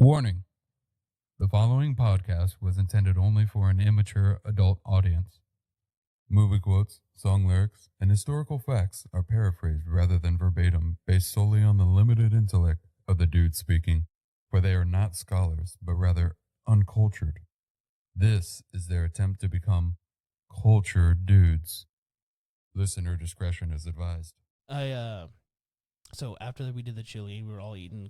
Warning. The following podcast was intended only for an immature adult audience. Movie quotes, song lyrics, and historical facts are paraphrased rather than verbatim, based solely on the limited intellect of the dude speaking, for they are not scholars, but rather uncultured. This is their attempt to become cultured dudes. Listener discretion is advised. So after we did the chili, we were all eating,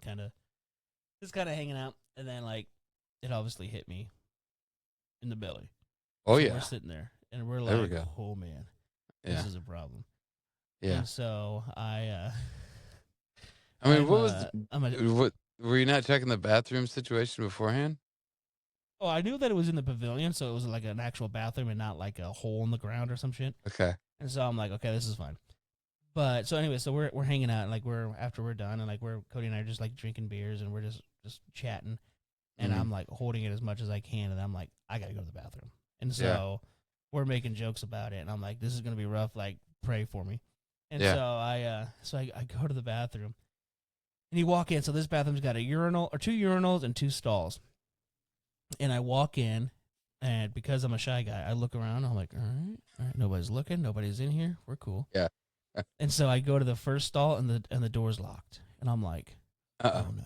just hanging out, and then it obviously hit me in the belly. Oh, so yeah. We're sitting there, and we're There we like, go. oh man, Yeah. this is a problem. Yeah. And so I mean, I'm what were you not checking the bathroom situation beforehand? Oh, I knew that it was in the pavilion, so it was like an actual bathroom and not like a hole in the ground or some shit. Okay. And so I'm like, okay, this is fine. But so anyway, so we're hanging out, and after we're done, and Cody and I are just like drinking beers, and we're just chatting, and Mhm. I'm like holding it as much as I can, and I'm like, I gotta go to the bathroom, and so we're making jokes about it, and I'm like, this is gonna be rough, like pray for me, and Yeah. so I go to the bathroom, and you walk in, so this bathroom's got a urinal or two urinals and two stalls, and I walk in. And because I'm a shy guy, I look around. I'm like, all right, nobody's looking. Nobody's in here. We're cool. Yeah. And so I go to the first stall, and the door's locked. And I'm like, oh no,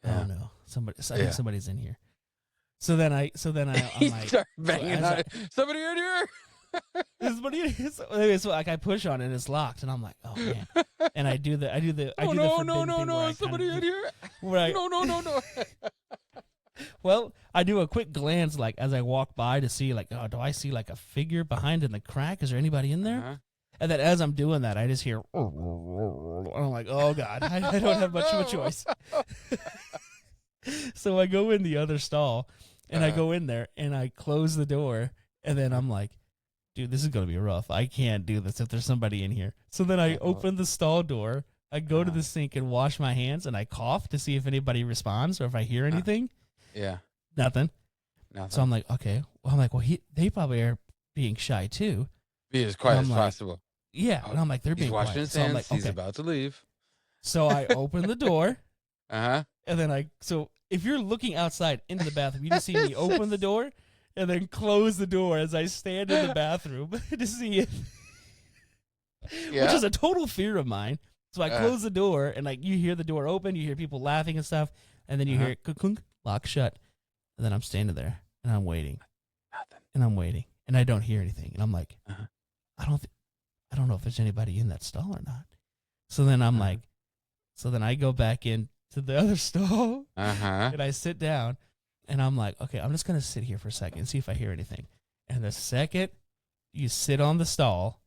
Yeah. oh no, I Yeah. think somebody's in here. So then I'm You like, start banging as on it. Somebody in here. so I push on it, and it's locked. And I'm like, oh man. And I do the Oh, the no, forbidden no, no, thing where no. I Somebody kinda in here. where I- No. Well, I do a quick glance, like as I walk by, to see, like, oh, do I see like a figure behind in the crack? Is there anybody in there? Uh-huh. And then as I'm doing that, I just hear, and I'm like, oh God, I don't have much of a choice. So I go in the other stall, and I go in there, and I close the door, and then I'm like, dude, this is going to be rough. I can't do this if there's somebody in here. So then I open the stall door, I go to the sink and wash my hands, and I cough to see if anybody responds or if I hear anything. Yeah. Nothing. So I'm like, okay. Well, they probably are being shy too. Be as quiet I'm as like, possible. Yeah. And I'm like, they're He's being washing quiet. his So I'm hands. like, He's okay. about to leave. So I open the door, Uh-huh. and then so if you're looking outside into the bathroom, you just see me open the door and then close the door as I stand in the bathroom to see it, Yeah. which is a total fear of mine. So I close the door, and you hear the door open, you hear people laughing and stuff, and then you hear it clunk, lock shut, and then I'm standing there and I'm waiting. Nothing. And I'm waiting, and I don't hear anything, and I'm like, I don't know if there's anybody in that stall or not. So then I'm like, then I go back in to the other stall, and I sit down, and I'm like, okay, I'm just gonna sit here for a second and see if I hear anything. And the second you sit on the stall,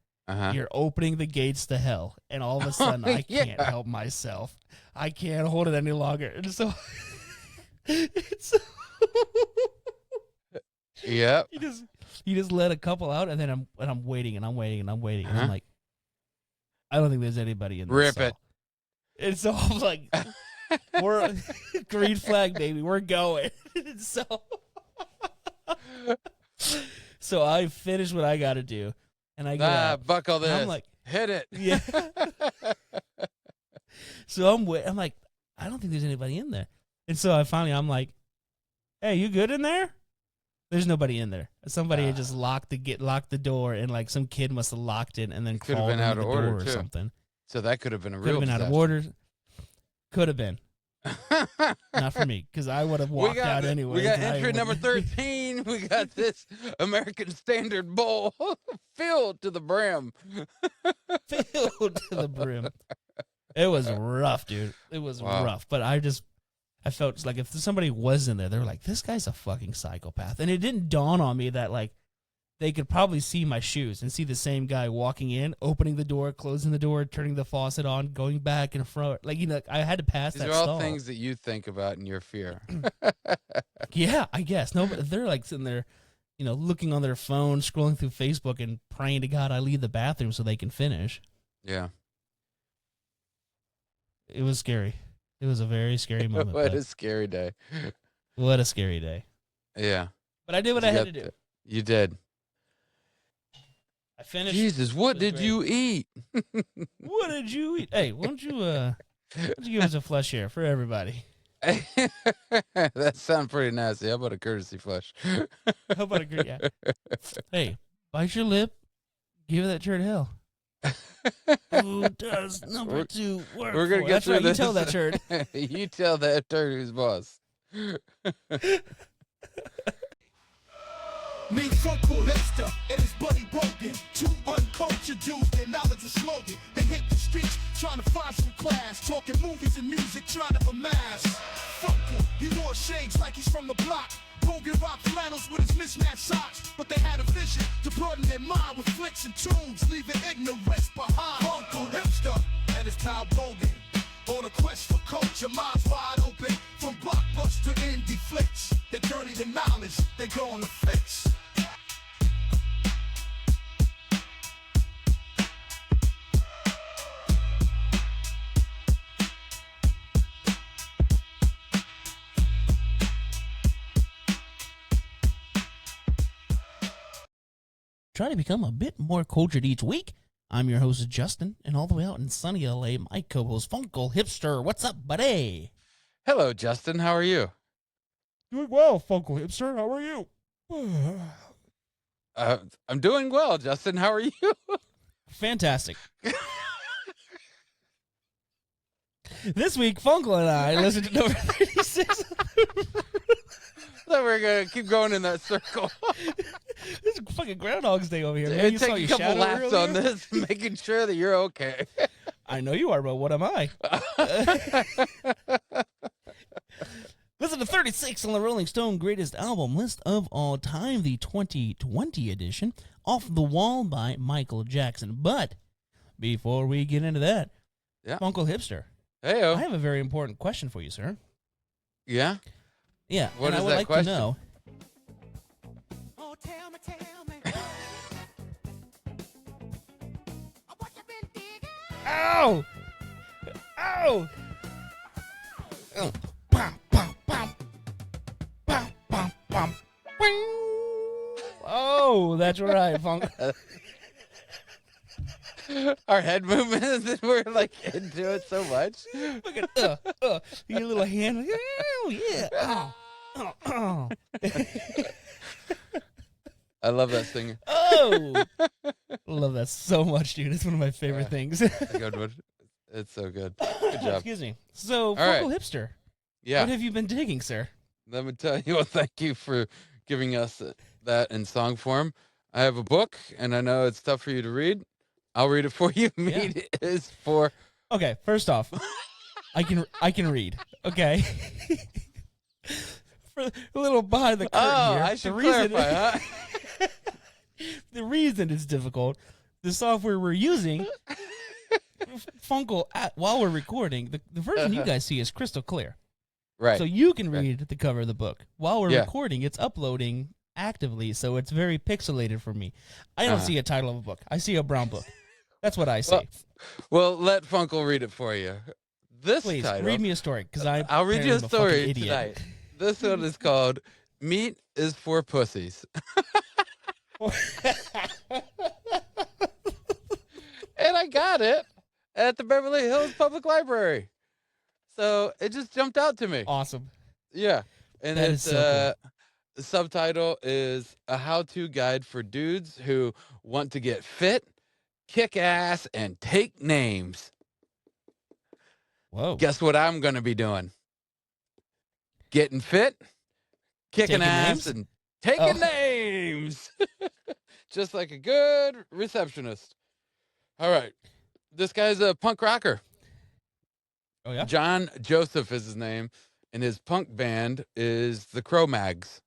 you're opening the gates to hell, and all of a sudden I can't help myself. I can't hold it any longer, and so Yep. You just let a couple out, and then I'm waiting, and I'm waiting. And I'm like, I don't think there's anybody in this Rip stall. it. And so I'm like, we're green flag, baby. We're going. So I finish what I got to do, and I get out. Buckle this. And I'm like, hit it. yeah. So I'm like, I don't think there's anybody in there. And so I'm like, hey, you good in there? There's nobody in there. Somebody had just locked the door, and like some kid must have locked it and then Could have crawled been into out the of door order, or too. something. So that could have been a Could real have been out of order. Could have been. Not for me, because I would have walked out anyway. We got entry number 13. We got this American Standard Bowl filled to the brim. Filled to the brim. It was rough, dude. It was rough. But I felt like if somebody was in there, they were like, this guy's a fucking psychopath. And it didn't dawn on me that like they could probably see my shoes and see the same guy walking in, opening the door, closing the door, turning the faucet on, going back and front. Like, I had to pass These that are all stall. things that you think about in your fear. Yeah, I guess. No, but they're like sitting there, looking on their phone, scrolling through Facebook and praying to God I leave the bathroom so they can finish. Yeah. It was scary. It was a very scary moment. What a scary day. What a scary day. Yeah. But I did what I had to do. You did. I finished. Jesus, what did you eat? What did you eat? Hey, why don't you give us a flush here for everybody? That sounds pretty nasty. How about a courtesy flush? How about a great? Yeah. Hey, bite your lip. Give that turd hell. Who does number 2 work? We're gonna for? get That's through right. this. You tell that turd. You tell that turd who's boss. Me, Funcle hipster, and his buddy Broken. Two uncultured dudes, their knowledge was smoking. They hit the streets, trying to find some class. Talking movies and music, trying to amass. Funcle, he wore shades like he's from the block. Brogan rock flannels with his mismatched socks. But they had a vision to broaden their mind with flicks and tunes, leaving ignorance behind. Funcle hipster, and his pal Brogan. On a quest for culture, minds wide open. From blockbuster indie flicks. They journey to knowledge, they go on the fix. Try to become a bit more cultured each week. I'm your host, Justin, and all the way out in sunny LA, my co-host, Funcle Hipster. What's up, buddy? Hello, Justin. How are you? Doing well, Funcle Hipster. How are you? I'm doing well, Justin. How are you? Fantastic. This week, Funcle and I listened to number 36. So we're gonna keep going in that circle. This is fucking Groundhog's Day over here, man. You Take saw a your couple shadow laps earlier? on this, making sure that you're okay. I know you are, but what am I? Listen to 36 on the Rolling Stone Greatest Album List of All Time, the 2020 edition, Off the Wall by Michael Jackson. But before we get into that, Yeah. Funcle Hipster, Hey-o. I have a very important question for you, sir. Yeah? Yeah, What and is I would that like question? to know. Oh, tell me. What you been digging? Ow! Ow! Oh. Bum, bum, bum. Bum, bum, bum. Wing. Oh, that's right, Funk. Our head movements, and we're like into it so much. Look at your little hand. Oh, yeah. Oh, oh, oh. I love that singer. Oh. Love that so much, dude. It's one of my favorite things. It's a good one. It's so good. Good job. Excuse me. So, right. Funcle Hipster, Yeah. what have you been digging, sir? Let me tell you, well, thank you for giving us that in song form. I have a book, and I know it's tough for you to read. I'll read it for you. Meat is for... Okay, first off, I can read. Okay. For a little behind the curtain here. I should clarify, huh? The reason it's difficult, the software we're using, Funcle, while we're recording, the version you guys see is crystal clear. Right. So you can read the cover of the book. While we're Yeah. recording, it's uploading actively, so it's very pixelated for me. I don't see a title of a book. I see a brown book. That's what I see. Well, let Funcle read it for you. This Please, title... read me a story, because I'll read you a fucking story idiot. tonight. This one is called Meat is for Pussies. And I got it at the Beverly Hills Public Library. So it just jumped out to me. Awesome. Yeah. And That it's is so the subtitle is a how-to guide for dudes who want to get fit, kick ass, and take names. Whoa. Guess what I'm going to be doing? Getting fit, kicking Taking ass, names? and taking Oh. names. Just like a good receptionist. All right. This guy's a punk rocker. Oh, yeah? John Joseph is his name, and his punk band is the Cro-Mags.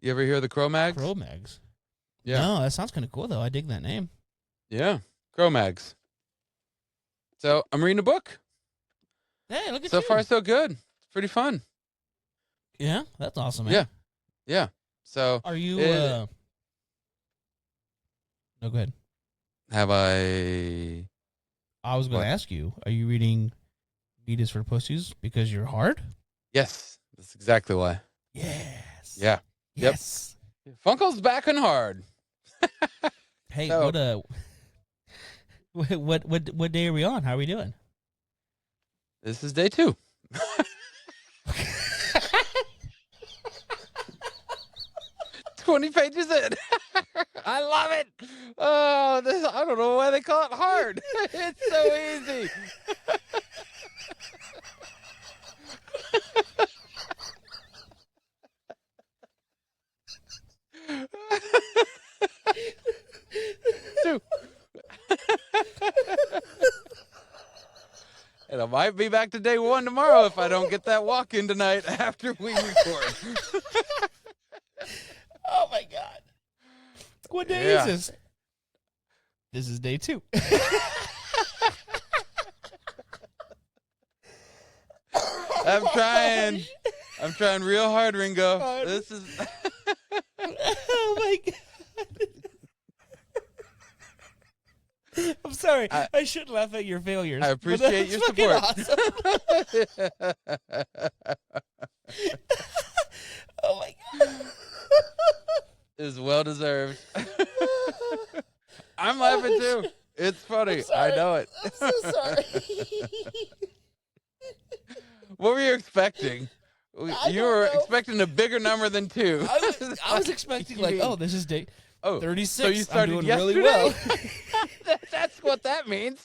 You ever hear the Cro-Mags? Cro-Mags. Yeah. No, that sounds kind of cool, though. I dig that name. Yeah, Cro-Mags. So I'm reading a book. Hey, look at So you. far, so good. It's pretty fun. Yeah, that's awesome, man. Yeah. Yeah. So Are you, It- No, go ahead. have I... I was going What? to ask you, are you reading Meat is for Pussies because you're hard? Yes, that's exactly why. Yes. Yeah. Yep. Yes. Funkle's back and hard. Hey, So- what day are we on? How are we doing? This is day 2. 20 pages in. I love it. Oh, I don't know why they call it hard. It's so easy. Two. And I might be back to day one tomorrow if I don't get that walk-in tonight after we record. Oh my God. What day is this? This is day 2. I'm trying real hard, Ringo. This is. Oh my God. I'm sorry. I shouldn't laugh at your failures. I appreciate your support. Awesome. Oh my God. Is well deserved. I'm laughing too. It's funny. I know it. I'm so sorry. What were you expecting? You were expecting a bigger number than 2. I was expecting this is day 36. So you started I'm doing yesterday? really well. That's what that means.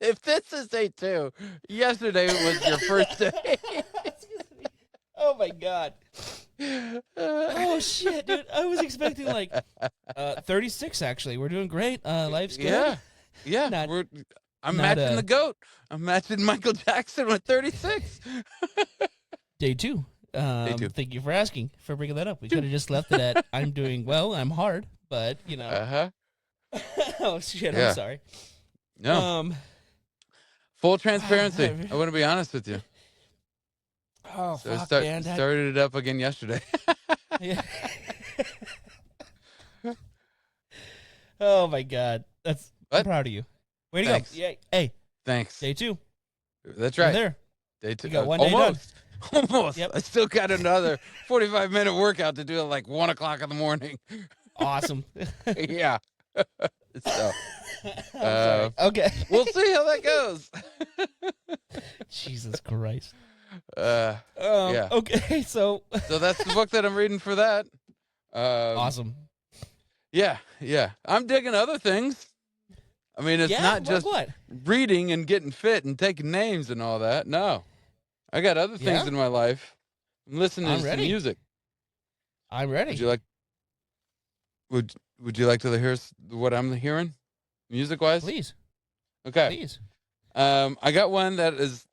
If this is day 2, yesterday was your first day. Oh my God. Oh shit, dude. I was expecting 36 actually. We're doing great. Life's good. Yeah. I'm matching the GOAT. I'm matching Michael Jackson with 36. Day 2. Day 2. Thank you for asking, for bringing that up. We could have just left it at I'm doing well, I'm hard, but you know. Uh-huh. Oh shit, Yeah. I'm sorry. No. Full transparency. I want to be honest with you. Oh, So fuck, I man. started it up again yesterday. Yeah. Oh my God. I'm proud of you. Way to Thanks. go. Yeah. Hey, Thanks. day 2. That's You're right. there. Day 2. You got one day Almost. Almost. Yep. I still got another 45-minute workout to do at 1 o'clock in the morning. Awesome. Yeah. So, I'm sorry. Okay. we'll see how that goes. Jesus Christ. Yeah. Okay, so that's the book that I'm reading for that. awesome. Yeah. I'm digging other things. I mean, it's not just what? reading and getting fit and taking names and all that. No. I got other things in my life. I'm listening to some music. I'm ready. Would you like to hear what I'm hearing, music-wise? Please. Okay. Please. I got one that is.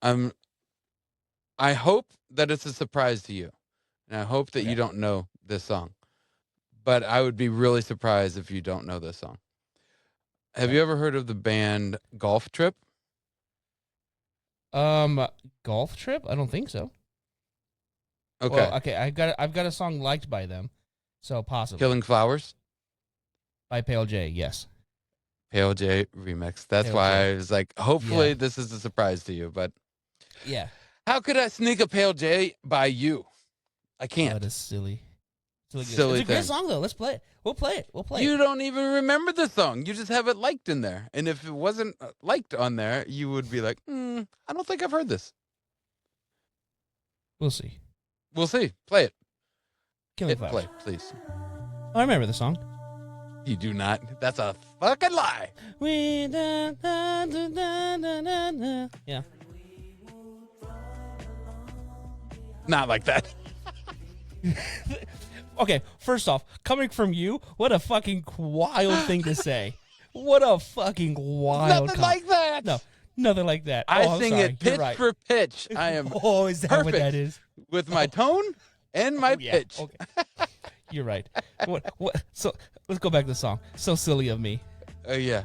I hope that it's a surprise to you, and I hope that you don't know this song. But I would be really surprised if you don't know this song. Have you ever heard of the band Golf Trip? Golf Trip? I don't think so. Okay. Well, okay, I've got a song liked by them, so possibly. Killing Flowers? By Pale J, yes. Pale J remix. That's Pale why J. I was like, hopefully this is a surprise to you. But Yeah. how could I sneak a Pale J by you? I Oh, can't. that is silly. Silly It's a thing. great song, though. Let's play it. We'll play it. You don't even remember the song. You just have it liked in there. And if it wasn't liked on there, you would be like, I don't think I've heard this. We'll see. We'll see. Play it. Killing Hit Flowers. play, please. I remember the song. You do not. That's a fucking lie. Yeah. Not like that. Okay, first off, coming from you, what a fucking wild thing to say. What a fucking wild Nothing like that. No, nothing like that. I I'm sing sorry. it pitch You're right. for pitch. I am Oh, is that perfect what that is? with my tone and my Yeah, pitch. okay. You're right. What? So let's go back to the song. So silly of me. Yeah.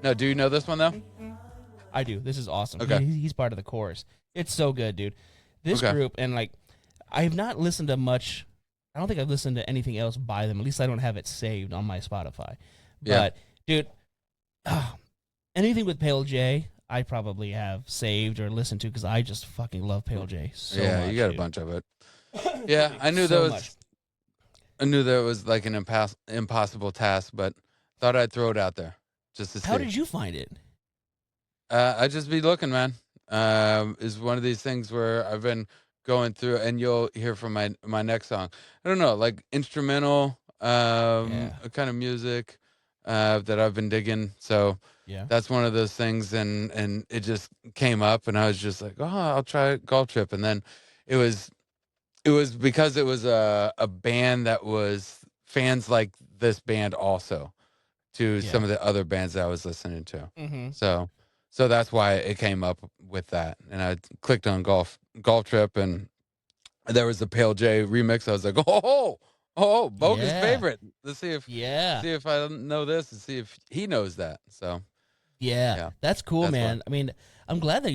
No, do you know this one though? I do. This is awesome. Okay. He's part of the chorus. It's so good, dude. This group, and I have not listened to much. I don't think I've listened to anything else by them. At least I don't have it saved on my Spotify. But, dude, anything with Pale J, I probably have saved or listened to because I just fucking love Pale J so much. You got dude. a bunch of it. Yeah, I knew So that was. much. I knew that was like an impossible task, but thought I'd throw it out there just to see. How did you find it? I just be looking, man. Is one of these things where I've been going through, and you'll hear from my next song. I don't know, like instrumental kind of music that I've been digging. So that's one of those things, and it just came up, and I was just like, oh, I'll try Golf Trip, and then it was because it was a band that was fans like this band also to some of the other bands that I was listening to. So that's why it came up with that, and I clicked on Golf Trip, and there was the Pale J remix. I was like, Boga's favorite. Let's see if I know this and see if he knows that. So that's cool, that's man. why. I mean, I'm glad that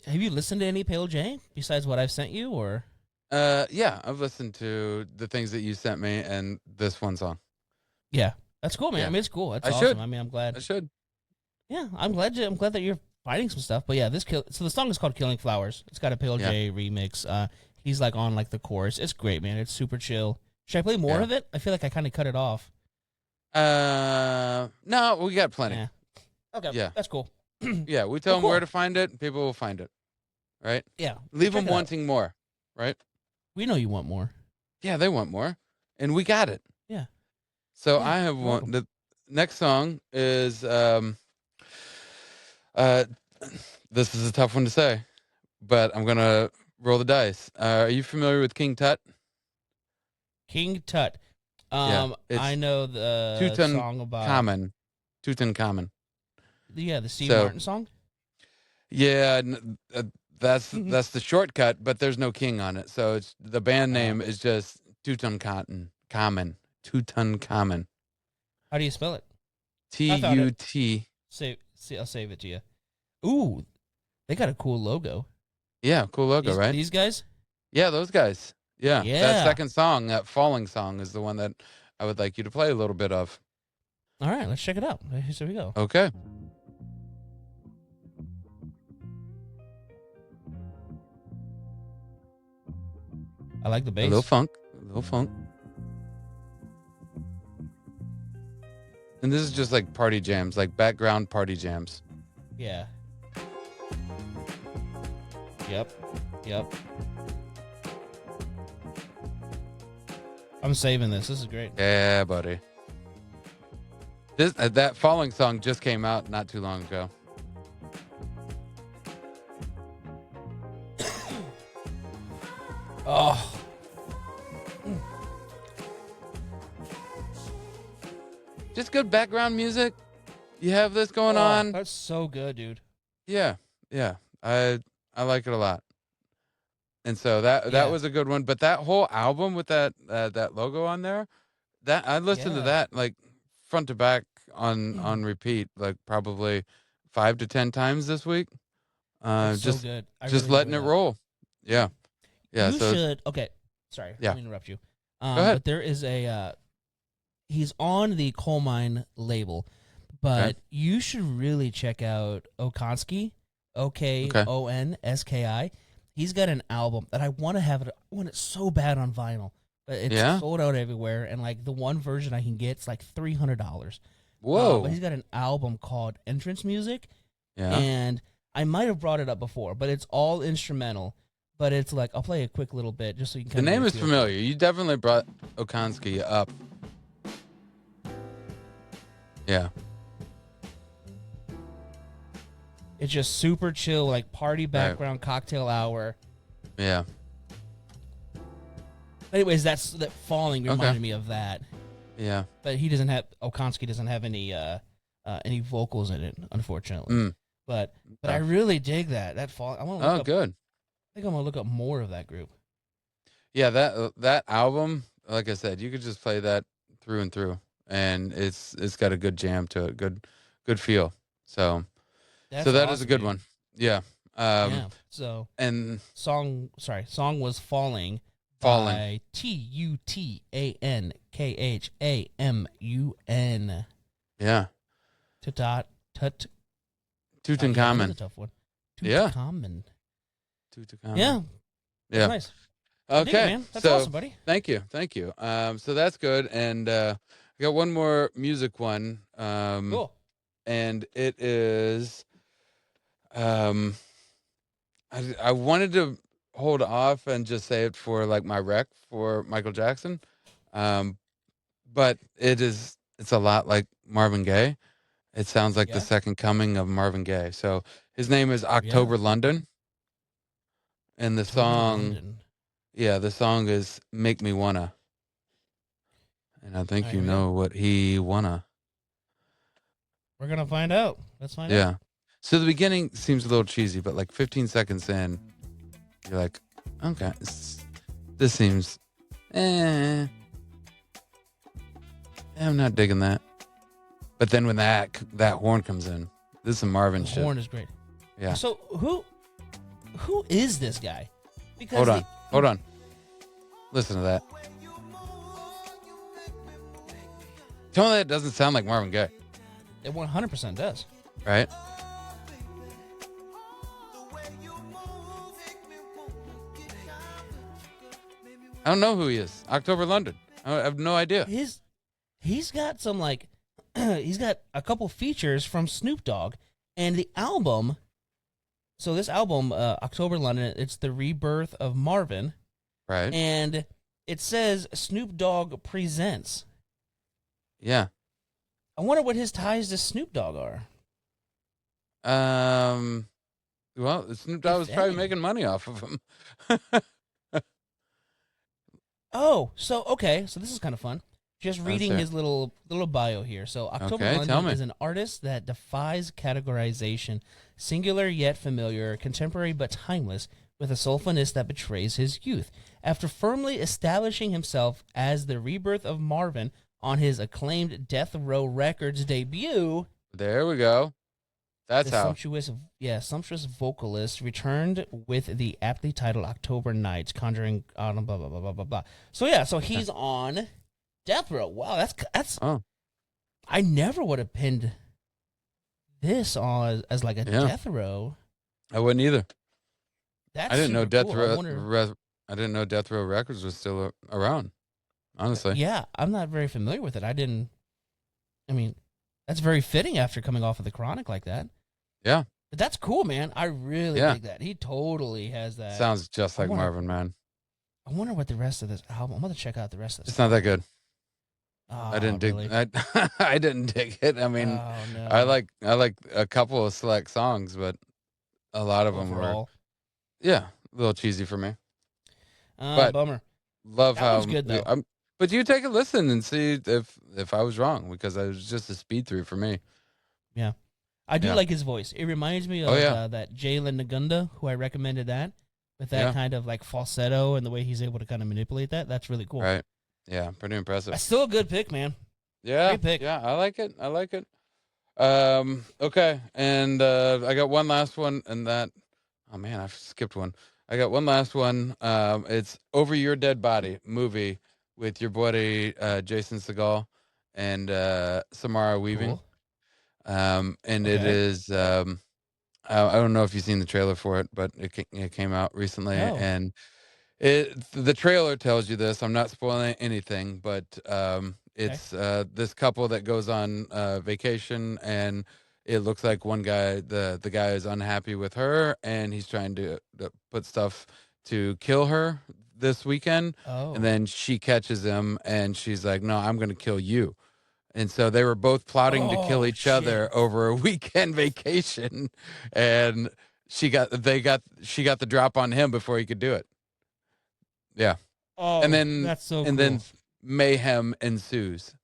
have you listened to any Pale J besides what I've sent you, or? Yeah, I've listened to the things that you sent me and this one song. Yeah, that's cool, man. Yeah. I mean, it's cool. That's I awesome. should. I mean, I'm glad. I should. Yeah, I'm glad that you're finding some stuff. But yeah, so the song is called "Killing Flowers." It's got a Pale J remix. He's like on like the chorus. It's great, man. It's super chill. Should I play more of it? I feel like I kind of cut it off. No, we got plenty. Yeah. Okay. Yeah, that's cool. Yeah, we tell them where to find it, and people will find it. Right? Yeah. Leave them wanting more. Right? We know you want more. Yeah, they want more, and we got it. Yeah. So I have one. The next song is this is a tough one to say, but I'm gonna roll the dice. Are you familiar with King Tut? King Tut. I know the song about Tutankhamun. Yeah, the Steve Martin song. Yeah, that's the shortcut, but there's no king on it, so it's the band name is just Tutankhamun. Tutankhamun. How do you spell it? T-U-T. I'll save it to you. Ooh, they got a cool logo. Yeah, cool logo, right? These guys? Yeah, those guys. Yeah. Yeah. That second song, that Falling song, is the one that I would like you to play a little bit of. All right, let's check it out. Here we go. Okay. I like the bass. A little funk. And this is just like party jams, like background party jams. Yeah. Yep. I'm saving this. This is great. Yeah, buddy. That Falling song just came out not too long ago. Oh. Just good background music. You have this going on. That's so good, dude. Yeah. I like it a lot. And so that was a good one. But that whole album with that logo on there, that I listened to that like front to back on repeat, like probably 5 to 10 times this week. Just so good. Just really letting it roll. Yeah. You should. Okay. Sorry. Let me interrupt you. Go ahead. But there is he's on the Coal Mine label, but you should really check out Okonski, Okonski. He's got an album that I want to have. I want it so bad on vinyl, but it's sold out everywhere. And like the one version I can get, it's like $300. Whoa! But he's got an album called Entrance Music, Yeah. And I might have brought it up before, but it's all instrumental. But it's like, I'll play a quick little bit just so you can. The name is familiar. You definitely brought Okonski up. Yeah. It's just super chill, like party background, cocktail hour. Yeah. Anyways, that Falling reminded me of that. Yeah. But Okonski doesn't have any vocals in it, unfortunately. But I really dig that Falling. I want to look up, good. I think I'm gonna look up more of that group. Yeah, that album, like I said, you could just play that through and through, and it's got a good jam to it, good feel. So that awesome, is a good one. Yeah. So and song was Falling by Tutankhamun. Yeah. Tutankhamun. That's a tough one. Tutankhamun. Yeah. Yeah. Nice. Okay. Man. That's awesome, buddy. Thank you. So that's good. And I got one more music one. Cool. And it is I wanted to hold off and just say it for like my rec for Michael Jackson. But it's a lot like Marvin Gaye. It sounds like the Yeah. second coming of Marvin Gaye. So his name is October London, and the song, the song is "Make Me Wanna," and I think you know what he wanna. We're gonna find out. Let's find out. Yeah. So the beginning seems a little cheesy, but like 15 seconds in, you're like, okay, this seems, I'm not digging that. But then when that horn comes in, this is some Marvin shit. The horn is great. Yeah. So who is this guy? Because Hold on. Listen to that. Tell me that doesn't sound like Marvin Gaye. It 100% does. Right? I don't know who he is. October London. I have no idea. He's got some like he's got a couple features from Snoop Dogg, and the album. So this album, October London, it's the rebirth of Marvin, right? And it says Snoop Dogg presents. Yeah. I wonder what his ties to Snoop Dogg are. Well, Snoop Dogg was probably making money off of him. Oh, so okay, so this is kind of fun. Just reading his little bio here. So October London is an artist that defies categorization, singular yet familiar, contemporary but timeless, with a soulfulness that betrays his youth. After firmly establishing himself as the rebirth of Marvin on his acclaimed Death Row Records debut, there we go. That's how. Sumptuous vocalist returned with the aptly titled October Nights, conjuring blah blah blah blah blah blah. So he's on Death Row. Wow, that's. Oh. I never would have pinned this on as like a Death Row. I wouldn't either. That's I didn't know Death cool. Row. I didn't know Death Row Records was still around. Honestly. Yeah, I'm not very familiar with it. I mean, that's very fitting after coming off of the Chronic like that. Yeah. But that's cool, man. I really dig that. He totally has that. Sounds just like Marvin, man. I wonder what the rest of this album. I'm gonna check out the rest of this. It's not that good. Oh, I didn't dig. really? I didn't dig it. I mean, no. I like a couple of select songs, but a lot of them were, a little cheesy for me. But bummer. Love that how one's good though. But you take a listen and see if I was wrong, because it was just a speed through for me. Yeah. I do like his voice. It reminds me of that Jalen Nagunda, who I recommended that, with that kind of like falsetto and the way he's able to kind of manipulate that. That's really cool. Right. Yeah, pretty impressive. That's still a good pick, man. Yeah. Great pick. Yeah, I like it. Okay, and I got one last one, and that, oh man, I skipped one. I got one last one. It's Over Your Dead Body movie with your buddy Jason Segel and Samara Weaving. Cool. And it is, I don't know if you've seen the trailer for it, but it came out recently, and the trailer tells you this. I'm not spoiling anything, but it's this couple that goes on vacation, and it looks like one guy, the guy is unhappy with her, and he's trying to put stuff to kill her this weekend. And then she catches him, and she's like, "No, I'm going to kill you." And so they were both plotting to kill each other over a weekend vacation, and she got the drop on him before he could do it. Yeah. Oh, and then that's so and cool. then mayhem ensues.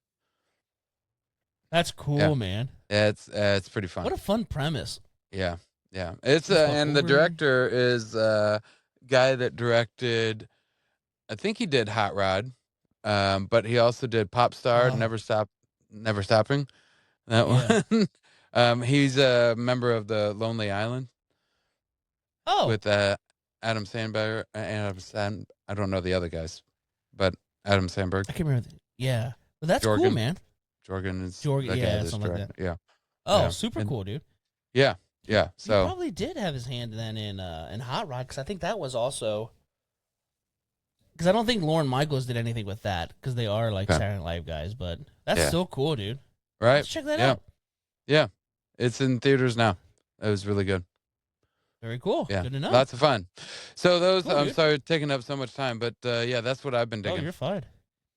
That's cool, man. It's pretty fun. What a fun premise. Yeah. It's and the director is a guy that directed, I think he did Hot Rod, but he also did Pop Star, Never Stopping. That one. He's a member of the Lonely Island. With Adam Sandberg. I don't know the other guys, but Adam Sandberg. I can't remember. Yeah, but that's cool, man. Jorgen is something like that. Yeah. Oh, super cool, dude. Yeah. So he probably did have his hand then in Hot Rod, because I think that was also, because I don't think Lorne Michaels did anything with that, because they are like Saturday Night Live guys. But that's so cool, dude. Right. Let's check that out. Yeah. It's in theaters now. It was really good. Very cool. Yeah, Good to know. lots of fun. So those, Cool, I'm dude. sorry taking up so much time, but yeah, that's what I've been Oh, digging. you're fine.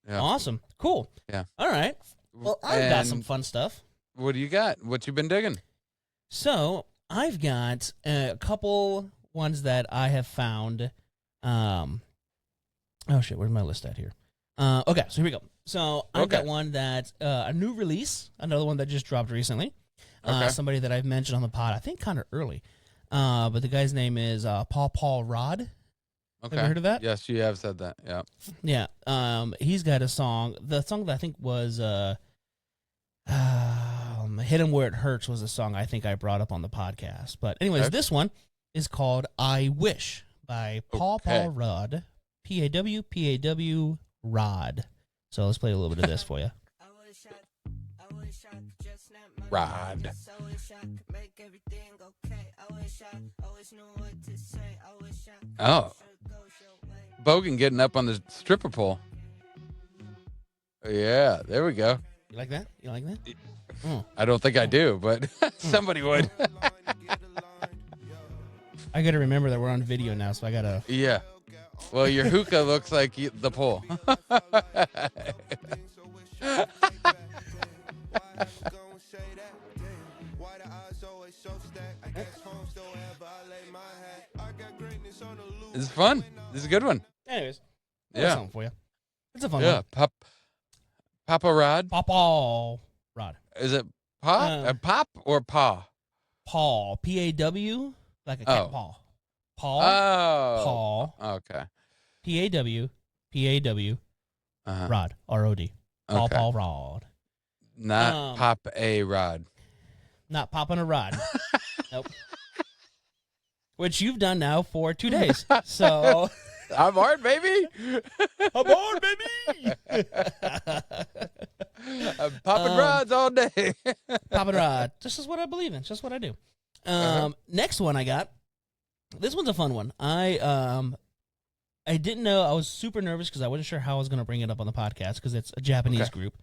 Yeah. Awesome. Cool. Yeah. All right. Well, I've got some And fun stuff. what do you got? What you been digging? So I've got a couple ones that I have found. Oh shit, where's my list at here? Okay, so here we go. So I've got one that a new release, another one that just dropped recently. Somebody that I've mentioned on the pod, I think kind of early. But the guy's name is Paul Rod. Okay. Have you heard of that? Yes, you have said that. Yeah. Yeah. He's got a song. The song that I think was Hit 'Em Where It Hurts was a song I think I brought up on the podcast. But anyways, this one is called I Wish by Paul Rod. Paw Rod. So let's play a little bit of this for you. Rod. Oh. Bogan getting up on the stripper pole. Yeah, there we go. You like that? You like that? I don't think I do, but somebody would. I got to remember that we're on video now, so I got to... Yeah. Well, your hookah looks like the pole. This is fun. This is a good one. Anyways, Yeah. something for you. It's a fun Yeah. one. Papa Rod. Paw Rod. Is it pop or paw? Paw. P-A-W, like a cat paw. Paw. Oh. Paw. Okay. P-A-W. P-A-W. Rod. R-O-D. Okay. Paw Rod. Not Pop A Rod. Not popping a rod. Nope. Which you've done now for 2 days. So I'm hard, baby. I'm on, baby. I'm popping rods all day. Popping rod. This is what I believe in. It's just what I do. Next one I got. This one's a fun one. I didn't know. I was super nervous because I wasn't sure how I was going to bring it up on the podcast because it's a Japanese group.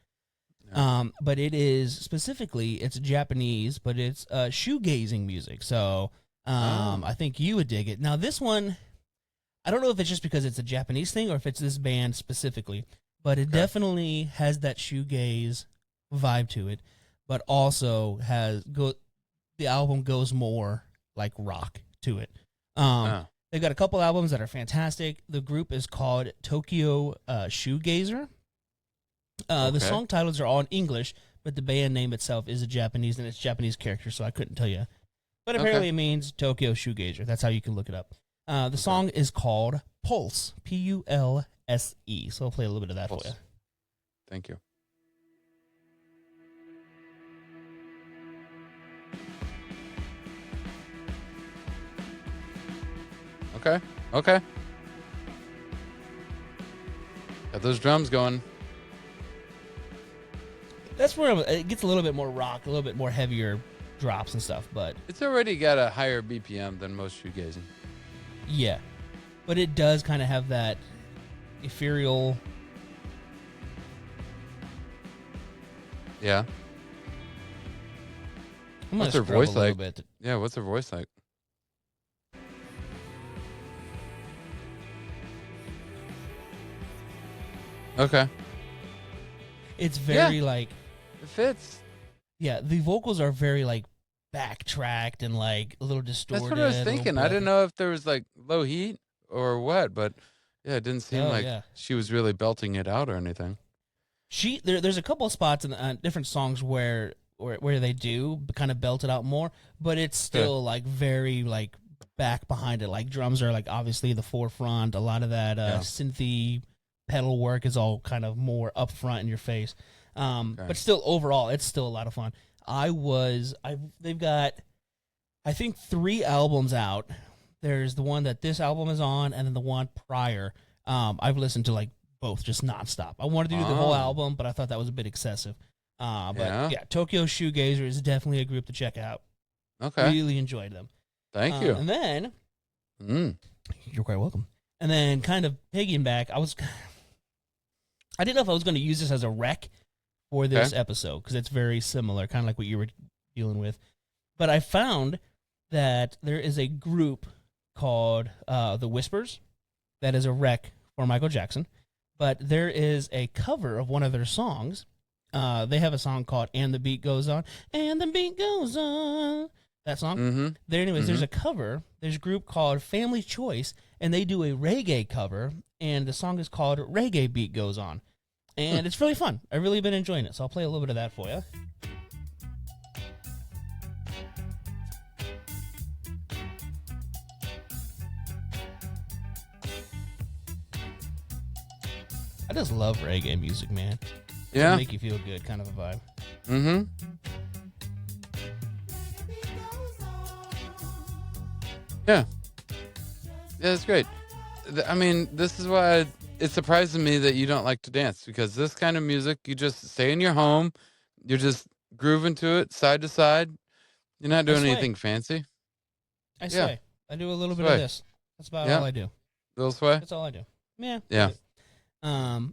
But it is specifically, it's Japanese, but it's shoegazing music. So I think you would dig it. Now, this one, I don't know if it's just because it's a Japanese thing or if it's this band specifically, but it definitely has that shoegaze vibe to it, but also the album goes more like rock to it. They've got a couple albums that are fantastic. The group is called Tokyo Shoegazer. The song titles are all in English, but the band name itself is a Japanese, and it's Japanese character, so I couldn't tell you. But apparently it means Tokyo Shoegazer. That's how you can look it up. The song is called Pulse, P-U-L-S-E. So I'll play a little bit of that for you. Thank you. Okay. Got those drums going. That's where it gets a little bit more rock, a little bit more heavier drops and stuff, but... It's already got a higher BPM than most shoegazing. Yeah. But it does kind of have that ethereal... Yeah. What's her voice like? Bit. Yeah, what's her voice like? Okay. It's very like... It fits. Yeah, the vocals are very like backtracked and like a little distorted. That's what I was thinking. I didn't know if there was like low heat or what, but yeah, it didn't seem she was really belting it out or anything. There's a couple of spots in different songs where they do kind of belt it out more, but it's still like very like back behind it. Like drums are like obviously the forefront. A lot of that synthy pedal work is all kind of more up front in your face. But still overall, it's still a lot of fun. They've got, I think 3 albums out. There's the one that this album is on, and then the one prior. I've listened to like both just nonstop. I wanted to do the whole album, but I thought that was a bit excessive. But Tokyo Shoegazer is definitely a group to check out. Okay. Really enjoyed them. Thank you. And then, you're quite welcome. And then kind of piggyback, I didn't know if I was going to use this as a rec for this episode because it's very similar, kind of like what you were dealing with. But I found that there is a group called The Whispers that is a wreck for Michael Jackson, but there is a cover of one of their songs. They have a song called "And the Beat Goes On," and the beat goes on. That song. Mm-hmm. There's a cover. There's a group called Family Choice, and they do a reggae cover, and the song is called "Reggae Beat Goes On," and it's really fun. I've really been enjoying it, so I'll play a little bit of that for you. I just love reggae music, man. Yeah. It'll make you feel good, kind of a vibe. Mm-hmm. Yeah. Yeah, it's great. I mean, this is why it surprises me that you don't like to dance, because this kind of music, you just stay in your home, you're just grooving to it, side to side. You're not doing anything fancy. I sway. I do a little bit of this. That's about all I do. Little sway? That's all I do. Yeah. Yeah.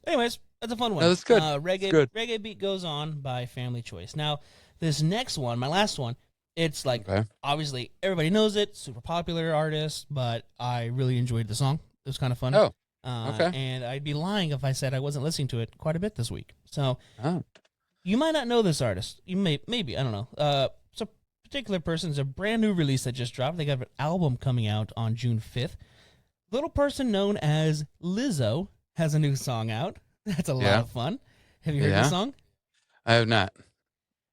Anyways, that's a fun one. No, that's good. Reggae Beat Goes On by Family Choice. Now, this next one, my last one, it's like, obviously, everybody knows it, super popular artist, but I really enjoyed the song. It was kind of fun. Oh, and I'd be lying if I said I wasn't listening to it quite a bit this week. So, you might not know this artist. You maybe, I don't know. It's a particular person. It's a brand new release that just dropped. They got an album coming out on June 5th. Little person known as Lizzo has a new song out. That's a lot of fun. Have you heard the song? I have not.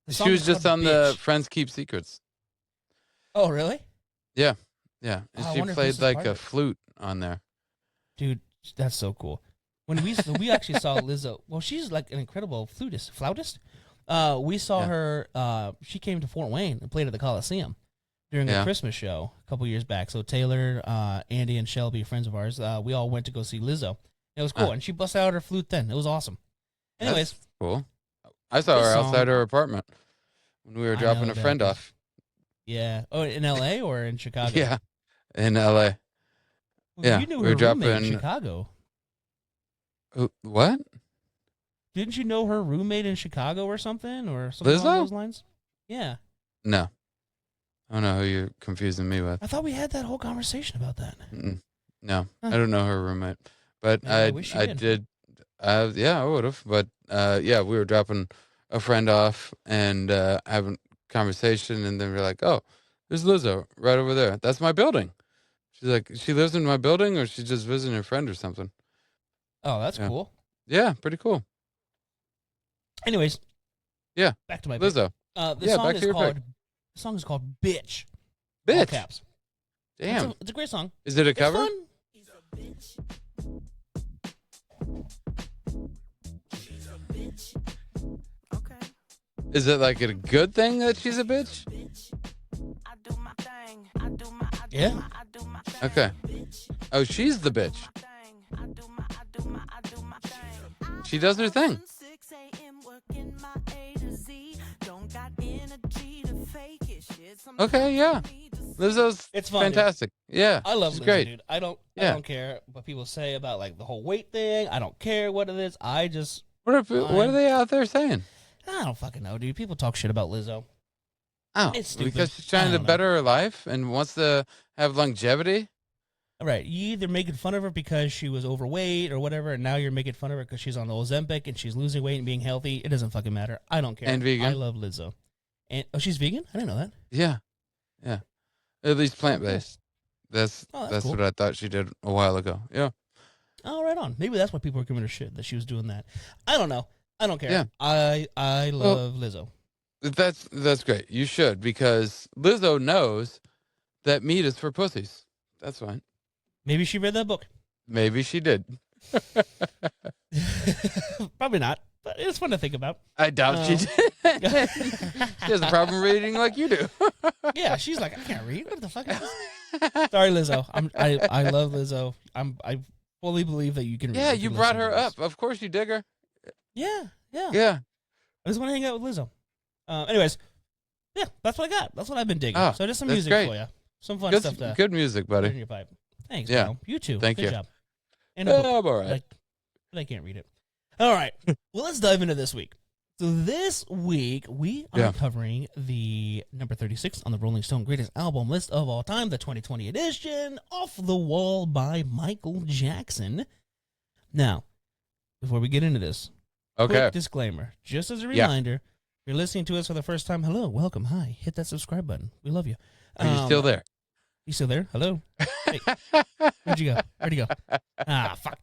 She was just on the Friends Keep Secrets. Oh, really? Yeah. Yeah. And she played like a flute on there. Dude, that's so cool. When we actually saw Lizzo, well, she's like an incredible flautist. We saw her, she came to Fort Wayne and played at the Coliseum during a Christmas show a couple years back. So Taylor, Andy, and Shelby, friends of ours, we all went to go see Lizzo. It was cool, and she busted out her flute then. It was awesome. Anyways. That's cool. I saw her outside her apartment when we were dropping a friend off. Yeah. Oh, in L.A. or in Chicago? Yeah, in L.A. Well, you knew her roommate in Chicago. What? Didn't you know her roommate in Chicago or something? Or something Lizzo? along those lines? Yeah. No. I don't know who you're confusing me with. I thought we had that whole conversation about that. No, I don't know her roommate. But I did. Yeah, I would have. But we were dropping a friend off and having a conversation, and then we're like, "Oh, there's Lizzo right over there. That's my building." She's like, "She lives in my building, or she's just visiting a friend or something." Oh, that's cool. Yeah, pretty cool. Anyways, back to my Lizzo. The song is called "Bitch." Bitch. All caps. Damn, it's a great song. Is it a cover? Fun. Is it like a good thing that she's a bitch? Yeah. Okay. Oh, she's the bitch. She does her thing. Okay, yeah. Lizzo's fantastic. Dude. Yeah. I love Lizzo, great. Dude. I don't care what people say about like the whole weight thing. I don't care what it is. What are they out there saying? I don't fucking know, dude. People talk shit about Lizzo. Oh, it's stupid. Because she's trying to better her life and wants to have longevity? Right. You either making fun of her because she was overweight or whatever, and now you're making fun of her because she's on the Ozempic and she's losing weight and being healthy. It doesn't fucking matter. I don't care. And vegan. I love Lizzo. And she's vegan? I didn't know that. Yeah. Yeah. At least plant-based. That's cool. What I thought she did a while ago. Yeah. Oh, right on. Maybe that's why people were giving her shit, that she was doing that. I don't know. I don't care. Yeah. I love Lizzo. That's great. You should, because Lizzo knows that meat is for pussies. That's fine. Maybe she read that book. Maybe she did. Probably not, but it's fun to think about. I doubt she did. She has a problem reading like you do. Yeah, she's like, I can't read. What the fuck is this? Sorry, Lizzo. I love Lizzo. I fully believe that you can read. Yeah, you brought her up. Of course you dig her. Yeah. Yeah. I just want to hang out with Lizzo. Anyways, yeah, that's what I got. That's what I've been digging. So just some music for you. Some fun stuff to good music, buddy. In your pipe. Thanks, yeah. bro. You too. Thank Good you. job. And a book, I'm all right. but I can't read it. All right. Well, let's dive into this week. So this week, we are covering the number 36 on the Rolling Stone Greatest Album List of All Time, the 2020 edition, Off the Wall by Michael Jackson. Now, before we get into this, quick disclaimer. Just as a reminder, if you're listening to us for the first time, hello, welcome, hi, hit that subscribe button. We love you. Are you still there? You still there? Hello? Hey, where'd you go? Where'd you go? Ah, fuck.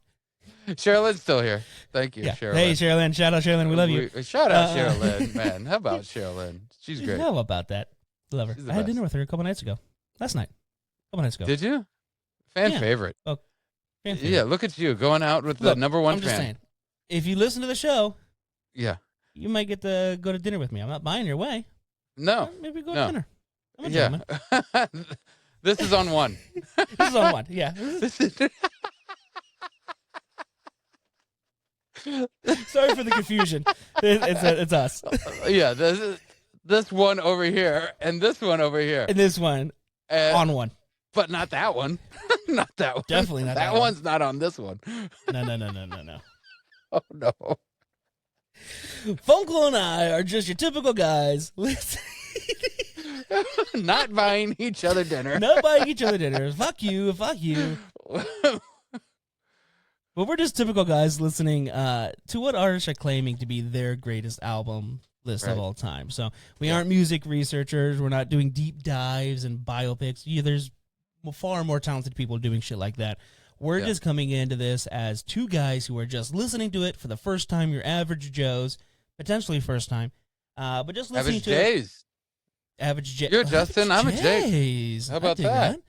Sherilyn's still here. Thank you, Sherilyn. Hey, Sherilyn. Shout out, Sherilyn. We love you. Shout out, Sherilyn. Man, how about Sherilyn? She's great. How about that? Love her. I had dinner with her a couple nights ago. Last night. A couple nights ago. Did you? Fan favorite. Oh, fan favorite. Yeah, look at you going out with the number one I'm fan. just saying, if you listen to the show, you might get to go to dinner with me. I'm not buying your way. No. Maybe go to dinner. I'm a gentleman. This is on one. This is on one. Yeah. Sorry for the confusion. It's us. Yeah, this one over here and this one over here. And this one on one. But not that one. Not that one. Definitely not that one. That one's not on this one. No. Oh, no. Funcle and I are just your typical guys. Not buying each other dinner. Not buying each other dinners. Fuck you. Fuck you. But we're just typical guys listening to what artists are claiming to be their greatest album list of all time. So we aren't music researchers. We're not doing deep dives and biopics. There's far more talented people doing shit like that. We're just coming into this as two guys who are just listening to it for the first time. Your average Joes, potentially first time, but just listening to it. Average Jays. You're Justin. I'm a Jay. How about that?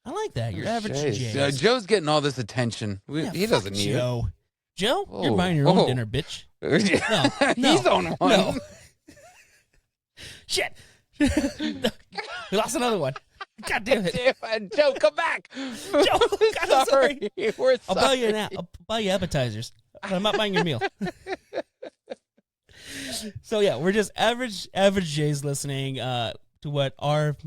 I like that. Your average Jays. Joe's getting all this attention. He doesn't need Joe. It. Joe, you're buying your own dinner, bitch. No, he's on one. No. Shit. We lost another one. God damn it. Joe, come back. Joe, God, sorry. We're sorry. I'll buy you appetizers. I'm not buying your meal. So yeah, we're just average Jays listening to what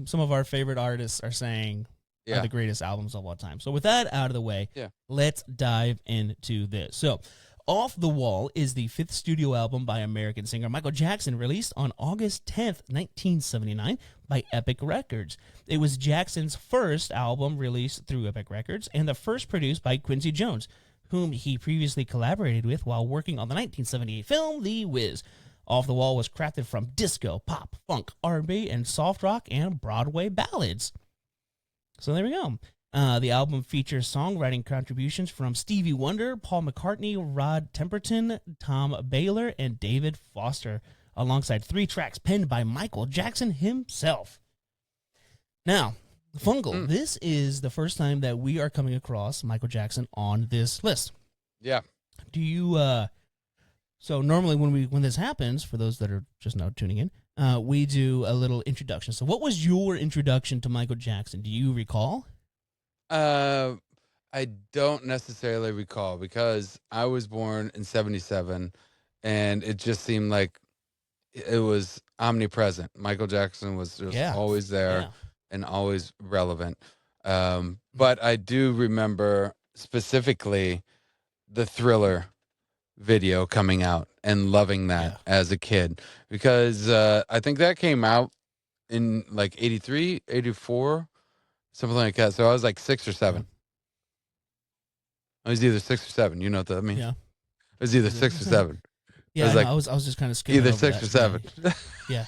some of our favorite artists are saying are the greatest albums of all time. So with that out of the way, let's dive into this. So Off the Wall is the fifth studio album by American singer Michael Jackson, released on August 10th, 1979 by Epic Records. It was Jackson's first album released through Epic Records and the first produced by Quincy Jones, whom he previously collaborated with while working on the 1978 film The Wiz. Off the Wall was crafted from disco, pop, funk, R&B, and soft rock and Broadway ballads. So there we go. The album features songwriting contributions from Stevie Wonder, Paul McCartney, Rod Temperton, Tom Baylor, and David Foster, alongside 3 tracks penned by Michael Jackson himself. Now, Funcle, this is the first time that we are coming across Michael Jackson on this list. Yeah. Do you, so normally when this happens, for those that are just now tuning in, we do a little introduction. So what was your introduction to Michael Jackson? Do you recall? I don't necessarily recall because I was born in 1977 and it just seemed like it was omnipresent. Michael Jackson was just always there and always relevant. But I do remember specifically the Thriller video coming out and loving that as a kid because I think that came out in like 83, 84, something like that. So I was like 6 or 7. I was either 6 or 7. You know what that means? Yeah. It was either 6 or 7. Yeah, I was just kind of skimming either over 6 or 7. Yeah.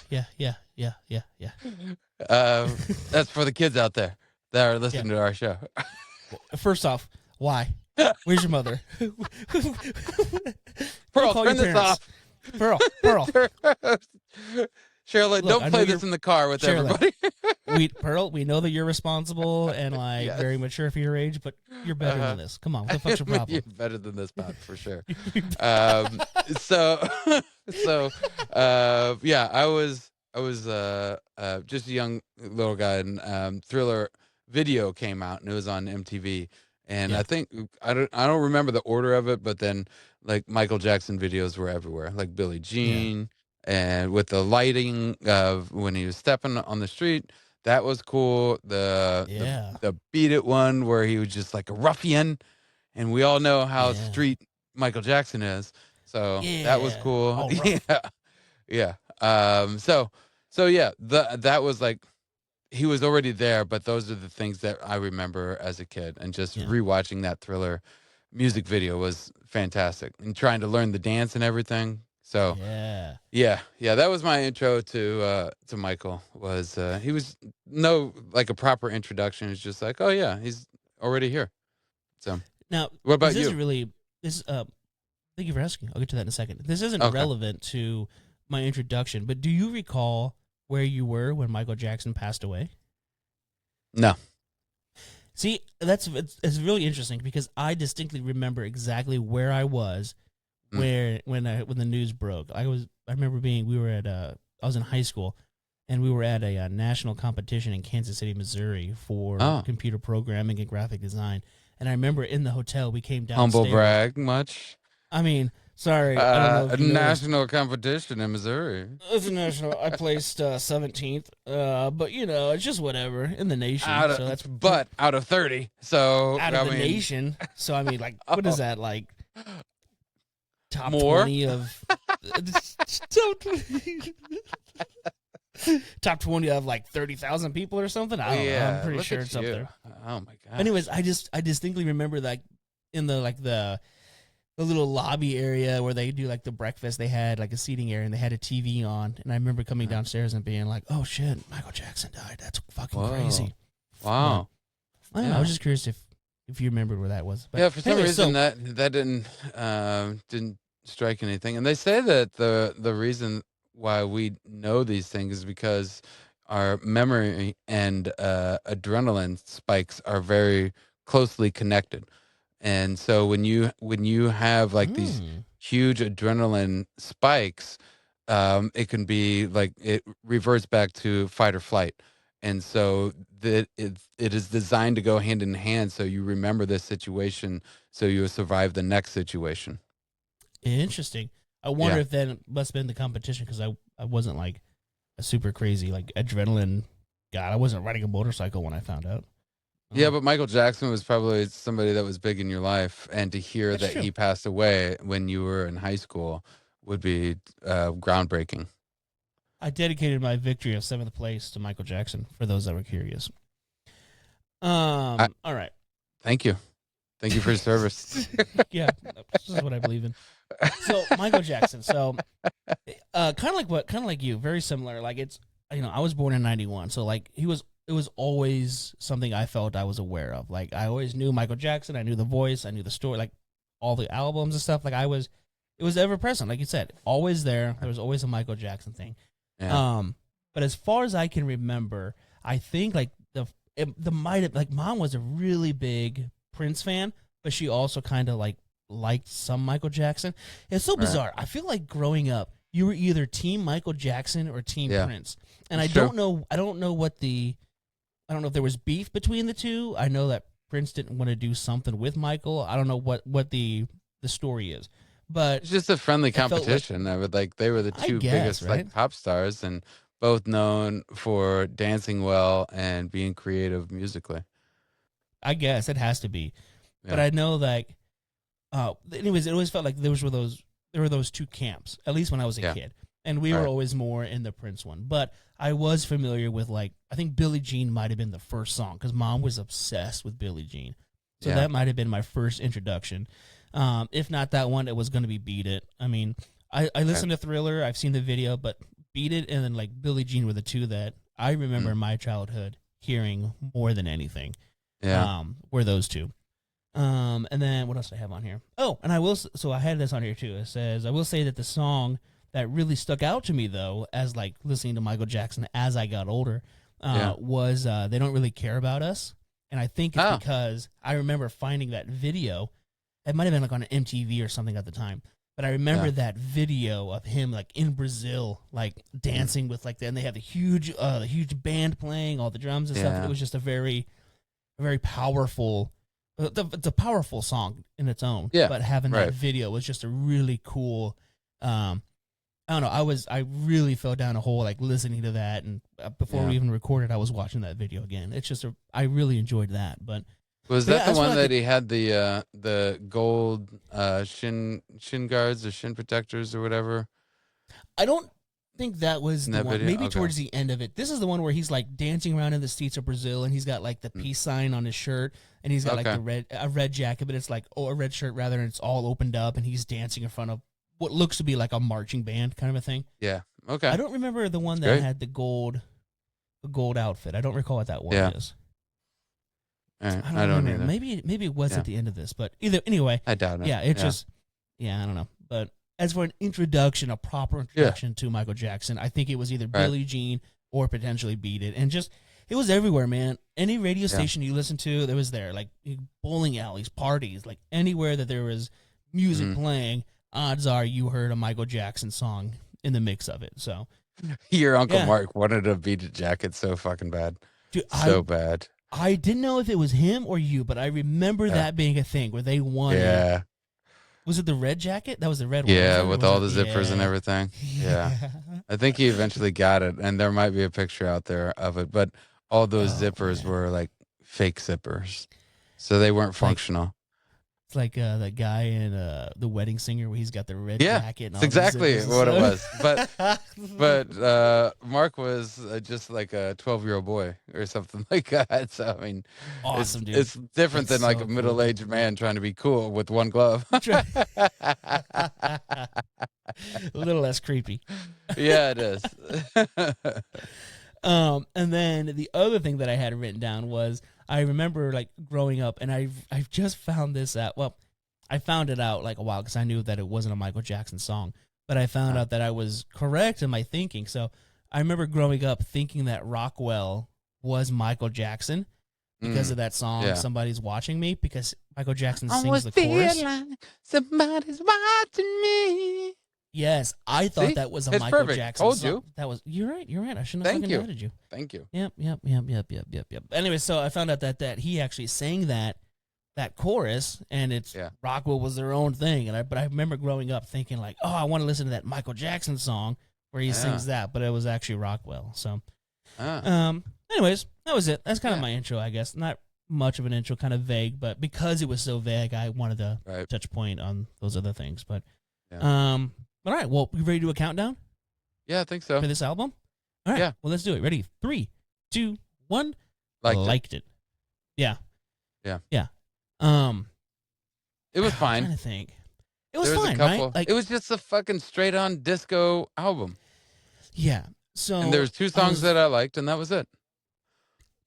That's for the kids out there that are listening to our show. First off, why? Where's your mother? Pearl, turn this off. Pearl. Sherilyn, don't play this in the car with everybody. Pearl, we know that you're responsible and very mature for your age, but you're better than this. Come on, what the fuck's your problem? You're better than this, Bob, for sure. I was just a young little guy, and Thriller video came out, and it was on MTV. And I think I don't remember the order of it, but then like Michael Jackson videos were everywhere, like Billie Jean, and with the lighting of when he was stepping on the street, that was cool. The Beat It one where he was just like a ruffian, and we all know how street Michael Jackson is, so that was cool. Yeah. So yeah, that was like, he was already there, but those are the things that I remember as a kid, and just rewatching that Thriller music video was fantastic, and trying to learn the dance and everything. So yeah, that was my intro to Michael. Was he was like a proper introduction. It's just like, oh yeah, he's already here. So now, what about this you? isn't really this. Thank you for asking. I'll get to that in a second. This isn't relevant to my introduction, but do you recall where you were when Michael Jackson passed away? No. See, it's really interesting because I distinctly remember exactly where I was when the news broke. I remember I was in high school, and we were at a national competition in Kansas City, Missouri for computer programming and graphic design. And I remember in the hotel we came downstairs. Humble brag much? I mean, sorry, I don't know if you national competition in Missouri. It's a national. I placed 17th, but it's just whatever in the nation. Out of 30, so out of the nation. So I mean, like, what is that like? Top 20 of top 20 of like 30,000 people or something. I don't know. I'm pretty sure it's up there. Oh my god. Anyways, I distinctly remember that in the little lobby area where they do like the breakfast, they had like a seating area and they had a TV on. And I remember coming downstairs and being like, oh shit, Michael Jackson died. That's fucking crazy. Wow. I don't know. I was just curious if you remembered where that was. But for some reason that didn't strike anything. And they say that the reason why we know these things is because our memory and adrenaline spikes are very closely connected. And so when you have like these huge adrenaline spikes, it can be like it reverts back to fight or flight. And so that it is designed to go hand in hand. So you remember this situation, so you survive the next situation. Interesting. I wonder if that must have been the competition, because I wasn't like a super crazy like adrenaline guy. I wasn't riding a motorcycle when I found out. Yeah, but Michael Jackson was probably somebody that was big in your life, and to hear that he passed away when you were in high school would be groundbreaking. I dedicated my victory of 7th place to Michael Jackson, for those that were curious. All right. Thank you. Thank you for your service. Yeah, this is what I believe in. So Michael Jackson. So kind of like you, very similar. Like it's, I was born in 91, so like it was always something I felt I was aware of. Like I always knew Michael Jackson. I knew the voice. I knew the story, like all the albums and stuff. Like it was ever present. Like you said, always there. There was always a Michael Jackson thing. Yeah. But as far as I can remember, I think like Mom was a really big Prince fan, but she also kind of like liked some Michael Jackson. It's so bizarre. I feel like growing up, you were either team Michael Jackson or team Prince. And I don't know if there was beef between the two. I know that Prince didn't want to do something with Michael. I don't know what the story is, but it's just a friendly competition. I would like, they were the two biggest like pop stars, and both known for dancing well and being creative musically. I guess it has to be, but I know like, anyways, it always felt like there were those two camps, at least when I was a kid. And we were always more in the Prince one. But I was familiar with, like, I think Billie Jean might have been the first song, because Mom was obsessed with Billie Jean. So that might have been my first introduction. If not that one, it was going to be Beat It. I mean, I listened to Thriller. I've seen the video, but Beat It and then, like, Billie Jean were the two that I remember in my childhood hearing more than anything. Yeah. Were those two. And then what else do I have on here? Oh, and I had this on here, too. It says, I will say that the song that really stuck out to me, though, as like listening to Michael Jackson as I got older, was They Don't Really Care About Us. And I think it's because I remember finding that video. It might have been like on an MTV or something at the time. But I remember that video of him like in Brazil, like dancing with like, and they have the huge band playing all the drums and stuff. And it was just a very powerful, it's a powerful song in its own. Yeah. But having that video was just a really cool, I don't know. I really fell down a hole like listening to that, and before we even recorded, I was watching that video again. It's just I really enjoyed that. But was that the one that he had the gold shin guards or shin protectors or whatever? I don't think that was the that one. video? Maybe Okay. towards the end of it. This is the one where he's like dancing around in the streets of Brazil, and he's got like the peace sign on his shirt, and he's got like Okay. a red jacket, but it's like a red shirt rather, and it's all opened up, and he's dancing in front of what looks to be like a marching band kind of a thing. Yeah. Okay. I don't remember the one that Great. had the gold outfit. I don't recall what that one Yeah. is. All right. I don't remember. either. Maybe it was Yeah. at the end of this, but anyway. I doubt it. Yeah, I don't know. But as for an introduction, a proper introduction to Michael Jackson, I think it was either Right. Billie Jean or potentially Beat It. And just, it was everywhere, man. Any radio station you listen to, it was there. Like bowling alleys, parties, like anywhere that there was music playing, odds are you heard a Michael Jackson song in the mix of it. So Your Uncle Yeah. Mark wanted to beat a jacket so fucking bad. dude, Bad. I didn't know if it was him or you, but I remember that being a thing where they wanted. Yeah. Was it the red jacket? That was the red one. Yeah, wasn't it? with Or all was the it- zippers and everything. Yeah. I think he eventually got it, and there might be a picture out there of it, but all those zippers were like fake zippers. So they weren't functional. It's like that guy in The Wedding Singer where he's got the red Yeah, jacket. And it's all the exactly zippers and what it stuff. was. But Mark was just like a 12-year-old boy or something like that. So, I mean, Awesome, dude. it's different That's than like so a cool. middle-aged man trying to be cool with one glove. A little less creepy. Yeah, it is. And then the other thing that I had written down was I remember like growing up, and I've just found this out. Well, I found it out like a while because I knew that it wasn't a Michael Jackson song, but I found out that I was correct in my thinking. So I remember growing up thinking that Rockwell was Michael Jackson because of that song. Yeah. Somebody's watching me, because Michael Jackson sings the chorus. like somebody's watching me. Yes, I thought See? that was a It's Michael perfect. Jackson Told song. you. That was You're right. I shouldn't have Thank fucking you. doubted you. Thank you. Yep. Anyway, so I found out that he actually sang that chorus, and it's Rockwell was their own thing. But I remember growing up thinking like, oh, I want to listen to that Michael Jackson song where he sings that, but it was actually Rockwell. So, anyways, that was it. That's kind of my intro, I guess. Not much of an intro, kind of vague, but because it was so vague, I wanted to touch point on those other things. But, all right. Well, we ready to do a countdown? Yeah, I think so. For this album? All right. Yeah. Well, let's do it. Ready? 3, 2, 1. Liked it. Yeah. Yeah. Yeah. It was I'm fine. trying to think. It was There fine, a couple. right? Like, It was just a fucking straight on disco album. yeah. So And there was two songs that I liked, and that was it.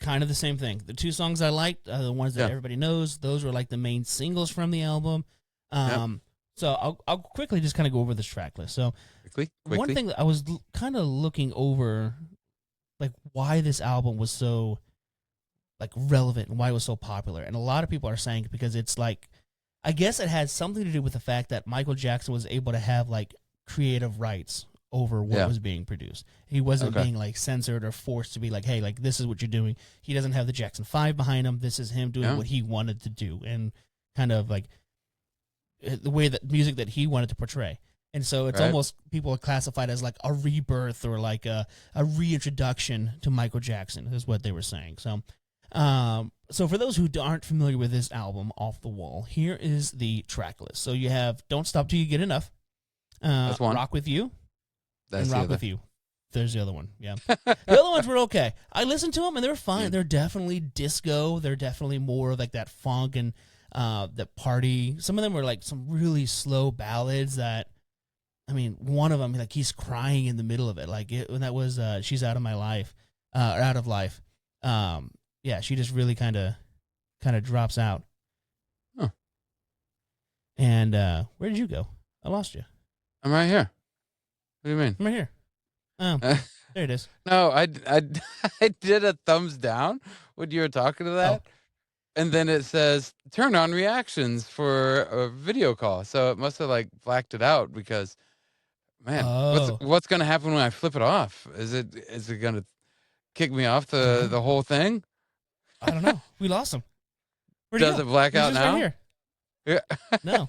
kind of the same thing. The two songs I liked, the ones that Yeah. everybody knows, those were like the main singles from the album. Yep. So I'll quickly just kind of go over this track list. So Quickly. one thing that I was kind of looking over, like why this album was so like relevant and why it was so popular, and a lot of people are saying because it's like, I guess it had something to do with the fact that Michael Jackson was able to have like creative rights over what was being produced. He wasn't being like censored or forced to be like, hey, like this is what you're doing. He doesn't have the Jackson 5 behind him. This is him doing what he wanted to do, and kind of like the way that music that he wanted to portray. And so it's almost, people are classified as like a rebirth or like a reintroduction to Michael Jackson is what they were saying. So, so for those who aren't familiar with this album, Off the Wall, here is the track list. So you have Don't Stop Till You Get Enough, That's one. Rock With You, That's and the Rock other. With You. There's the other one, yeah. The other ones were okay. I listened to them, and they were fine. They're definitely disco. They're definitely more of like that funk and that party. Some of them were like some really slow ballads that, I mean, one of them, like he's crying in the middle of it. Like when that was She's Out of My Life, or Out of Life. Yeah, she just really kind of drops out. Huh. And where did you go? I lost you. I'm right here. What do you mean? I'm right here. Oh, there it is. No, I did a thumbs down when you were talking to that. Oh. And then it says, turn on reactions for a video call. So it must have like blacked it out because, man, what's going to happen when I flip it off? Is it going to kick me off the whole thing? I don't know. We lost him. Where'd he Does go? it black He's out just now? Right here. Yeah. No.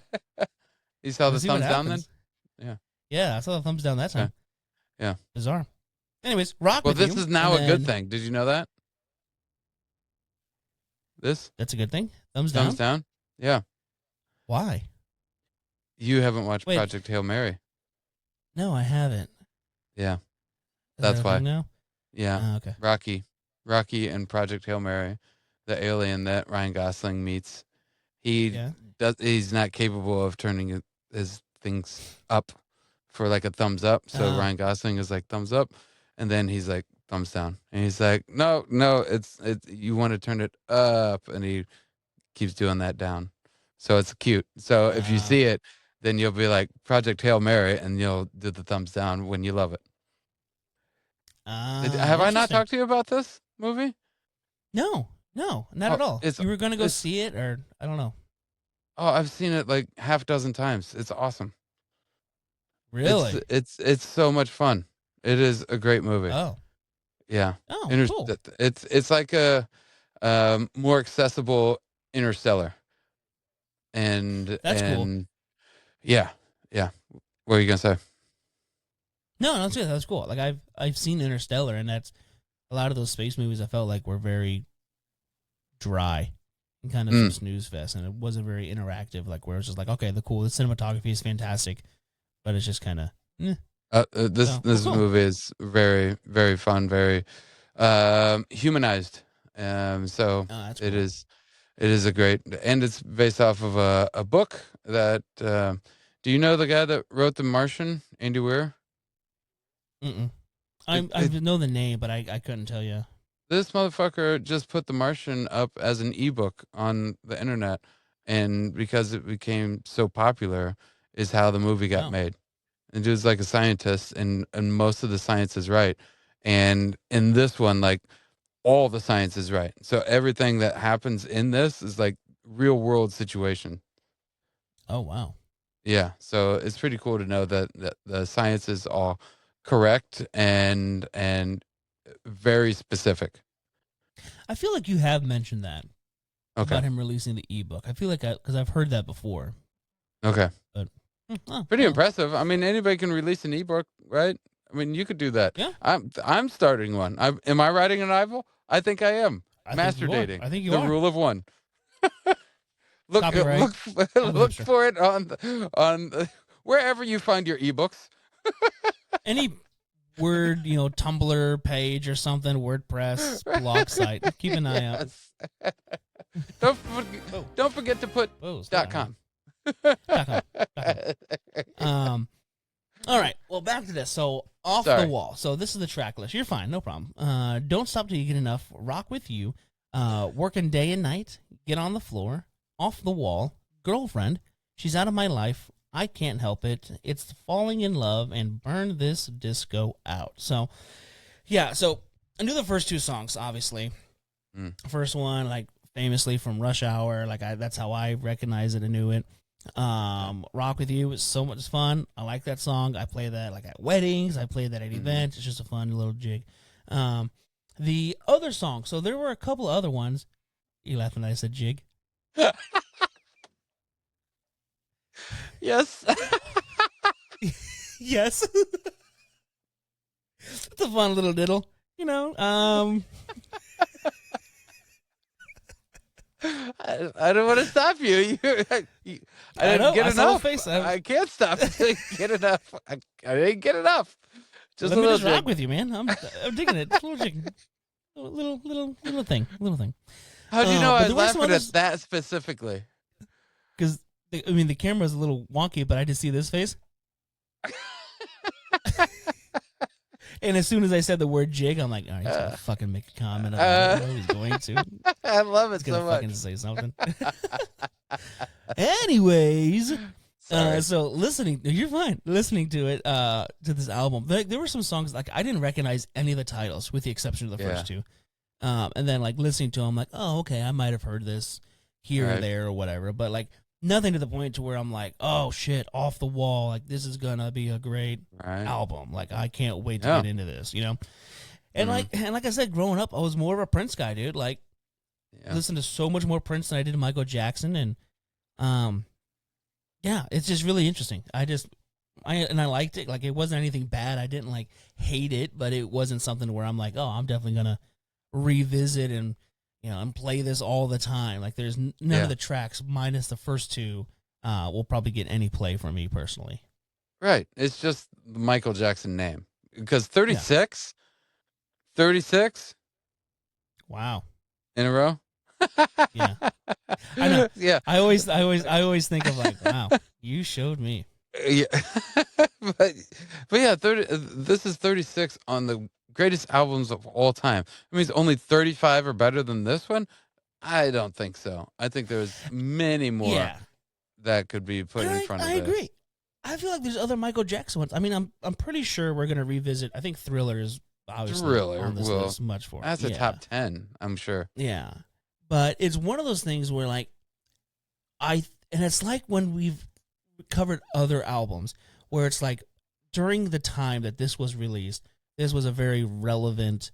You saw the Let's see what thumbs down then? happens. Yeah. Yeah, I saw the thumbs down that time. Yeah. Bizarre. Anyways, Rock Well, With this You, is now and a good then- thing. Did you know that? This? That's a good thing. Thumbs down. Thumbs down? Yeah. Why? You haven't watched Wait. Project Hail Mary. No, I haven't. Yeah. That's that a why. thing now? Yeah. Okay. Rocky and Project Hail Mary, the alien that Ryan Gosling meets. Yeah. He's not capable of turning his things up for like a thumbs up. So Oh. Ryan Gosling is like thumbs up, and then he's like thumbs down, and he's like, no, it's you want to turn it up, and he keeps doing that down. So it's cute. So if you see it, then you'll be like Project Hail Mary, and you'll do the thumbs down when you love it. Have I not talked to you about this movie? No, not at all. You were going to go see it, or I don't know. Oh, I've seen it like half dozen times. It's awesome. Really? It's so much fun. It is a great movie. Oh. Yeah. Oh, cool. It's like a more accessible Interstellar. That's cool. Yeah. What are you gonna say? No, that's good. That's cool. Like I've seen Interstellar, and that's a lot of those space movies. I felt like were very dry and kind of some snooze fest, and it wasn't very interactive. Like where it's just like, okay, the cinematography is fantastic, but it's just kind of. This movie is very, very fun, very humanized. So that's it cool. is a great, and it's based off of a book that. Do you know the guy that wrote The Martian, Andy Weir? Mm-mm. I know the name, but I couldn't tell you. This motherfucker just put The Martian up as an ebook on the internet, and because it became so popular, is how the movie got made. And dude's like a scientist, and most of the science is right. And in this one, like all the science is right. So everything that happens in this is like real world situation. Oh wow. Yeah. So it's pretty cool to know that the science is all correct and very specific. I feel like you have mentioned that Okay. about him releasing the ebook. I feel like because I've heard that before. Okay. But pretty impressive. I mean, anybody can release an ebook, right? I mean, you could do that. Yeah. I'm starting one. Am I writing a novel? I think I am. Master dating. I think you are. The rule of one. look for it on wherever you find your ebooks. Any Word, Tumblr page or something, WordPress blog site. Keep an eye out. Don't forget to put .com. All right. Well, back to this. So off the wall. So this is the track list. You're fine. No problem. Don't stop till you get enough. Rock with you. Working day and night. Get on the floor. Off the wall. Girlfriend. She's out of my life. I can't help it. It's falling in love and burn this disco out. So, yeah. So I knew the first two songs, obviously. First one, like famously from Rush Hour. Like that's how I recognize it and knew it. Rock with You was so much fun. I like that song. I play that like at weddings. I play that at events. It's just a fun little jig. The other song. So there were a couple of other ones. You laughing that I said jig? Yes. Yes. It's a fun little diddle, I don't want to stop you. I didn't get enough. I can't stop. I didn't get enough. I didn't get enough. Just let me just rock with you, man. I'm digging it. It's a little jig. Little thing. How do you know I was laughing at that specifically? Because the camera's a little wonky, but I just see this face. And as soon as I said the word jig, I'm like, all right, he's going to fucking make a comment. I know he's going to. I love it so much. He's going to fucking say something. Anyways, so you're fine. Listening to it, to this album, there were some songs, like, I didn't recognize any of the titles, with the exception of the first two. And then, like, listening to them, like, oh, okay, I might have heard this here or there or whatever. But, like, nothing to the point to where I'm like, oh shit, Off the Wall, like this is gonna be a great album. Like I can't wait to get into this, And like I said, growing up, I was more of a Prince guy, dude. Like, listened to so much more Prince than I did Michael Jackson, and it's just really interesting. I liked it. Like it wasn't anything bad. I didn't like hate it, but it wasn't something where I'm like, oh, I'm definitely gonna revisit and play this all the time. Like there's none of the tracks minus the first two will probably get any play from me personally. Right. It's just the Michael Jackson name. because 36 Wow. in a row. Yeah. I know. Yeah. I always think of like, wow, you showed me. Yeah. but yeah, this is 36 on the greatest albums of all time. I mean, it's only 35 are better than this one. I don't think so. I think there's many more that could be put in front of this. I agree. I feel like there's other Michael Jackson ones. I mean, I'm pretty sure we're gonna revisit. I think Thriller is obviously on this list much for. That's a top 10, I'm sure. Yeah, but it's one of those things where like and it's like when we've covered other albums where it's like during the time that this was released, this was a very relevant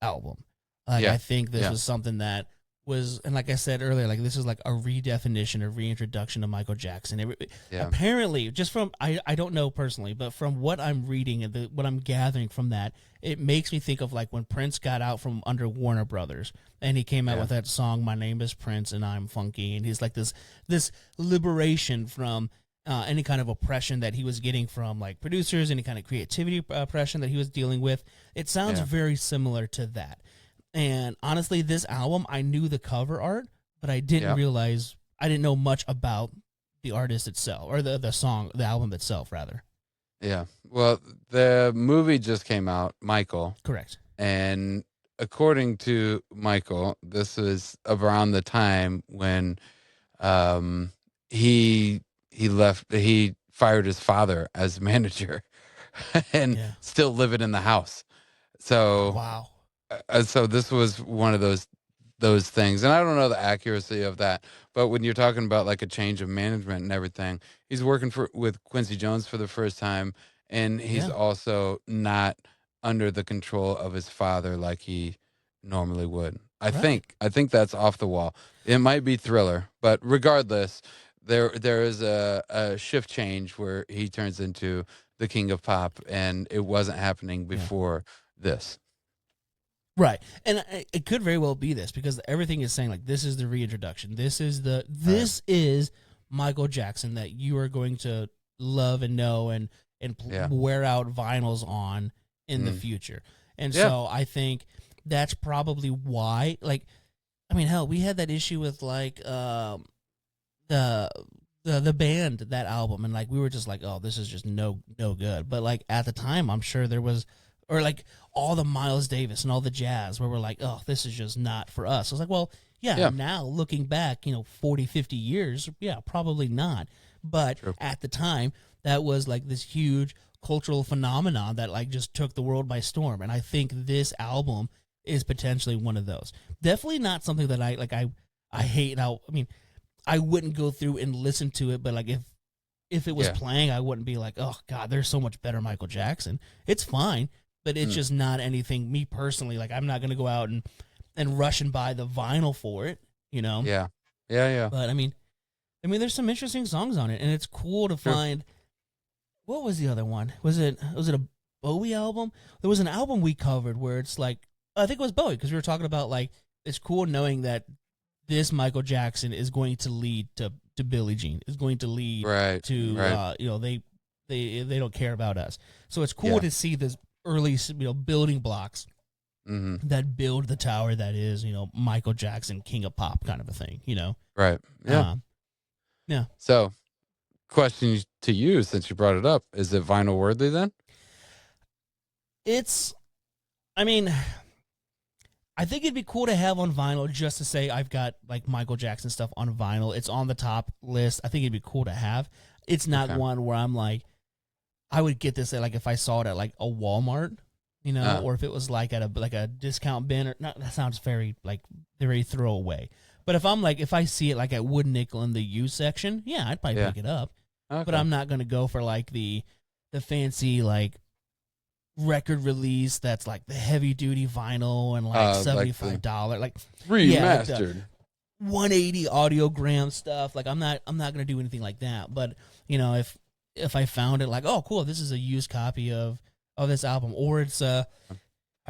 album. Like I think this was something that was, and like I said earlier, like this is like a redefinition or reintroduction of Michael Jackson. Apparently, just from I don't know personally, but from what I'm reading and what I'm gathering from that, it makes me think of like when Prince got out from under Warner Brothers and he came out with that song "My Name Is Prince and I'm Funky," and he's like this liberation from any kind of oppression that he was getting from like producers, any kind of creativity oppression that he was dealing with. It sounds very similar to that. And honestly, this album, I knew the cover art, but I didn't realize, I didn't know much about the artist itself, or the album itself, rather. Yeah. Well, the movie just came out, Michael. Correct. And according to Michael, this was around the time when he fired his father as manager and still living in the house. So wow. So this was one of those things, and I don't know the accuracy of that, but when you're talking about like a change of management and everything, he's working with Quincy Jones for the first time, and he's also not under the control of his father like he normally would. I think that's off the wall. It might be Thriller, but regardless, there is a shift change where he turns into the king of pop, and it wasn't happening before this. Right, and it could very well be this, because everything is saying like this is the reintroduction. This is Michael Jackson that you are going to love and know and wear out vinyls on in the future. And so I think that's probably why. Like, I mean, hell, we had that issue with like the band, that album, and like we were just like, oh, this is just no good. But like at the time, I'm sure there was. Or like all the Miles Davis and all the jazz where we're like, oh, this is just not for us. I was like, well, now looking back, 40, 50 years, probably not. But at the time, that was like this huge cultural phenomenon that like just took the world by storm. And I think this album is potentially one of those. Definitely not something that I hate. And I wouldn't go through and listen to it, but like if it was playing, I wouldn't be like, oh God, there's so much better Michael Jackson. It's fine. But it's just not anything, me personally, like I'm not going to go out and rush and buy the vinyl for it, Yeah. But I mean, there's some interesting songs on it, and it's cool to find. What was the other one? Was it a Bowie album? There was an album we covered where it's like, I think it was Bowie, because we were talking about like, it's cool knowing that this Michael Jackson is going to lead to Billie Jean, is going to lead to, they don't care about us. So it's cool to see this early building blocks that build the tower that is Michael Jackson, king of pop, kind of a thing, right. So question to you, since you brought it up, is it vinyl worthy then? I think it'd be cool to have on vinyl, just to say I've got like Michael Jackson stuff on vinyl. It's on the top list. I think it'd be cool to have. It's not one where I'm like, I would get this at like if I saw it at like a Walmart, or if it was like at a discount bin, or not. That sounds very throwaway. But if I see it like at Wood Nickel in the used section, I'd probably pick it up. Okay. But I'm not gonna go for like the fancy like record release that's like the heavy duty vinyl and like $75 like remastered. Like 180 audiogram stuff. Like I'm not gonna do anything like that. But if I found it like, oh cool, this is a used copy of this album, or it's a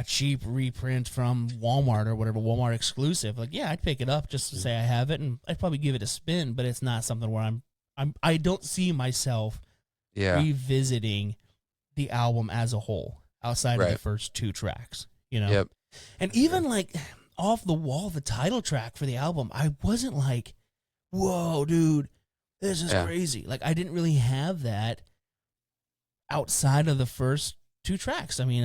cheap reprint from Walmart or whatever, Walmart exclusive, like I'd pick it up just to say I have it, and I'd probably give it a spin. But it's not something where I don't see myself revisiting the album as a whole. outside of the first 2 tracks, you know? Yep. And even like Off the Wall, the title track for the album, I wasn't like, whoa, dude, this is crazy. Like, I didn't really have that outside of the first 2 tracks. I mean,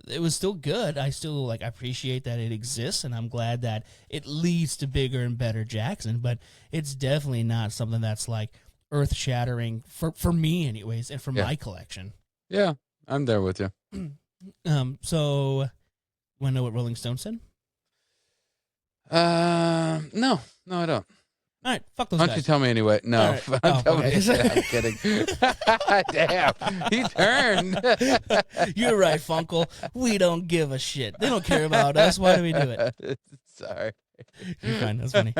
it was still good. I still like appreciate that it exists, and I'm glad that it leads to bigger and better Jackson, but it's definitely not something that's like earth-shattering for me anyways, and for my collection. Yeah, I'm there with you. So, want to know what Rolling Stone said? No, I don't. All right, fuck those Why guys. don't you tell me anyway? No, Right. tell me. Okay. I'm kidding. Damn, he turned. You're right, Funcle. We don't give a shit. They don't care about us. Why do we do it? Sorry. You're fine. That's funny.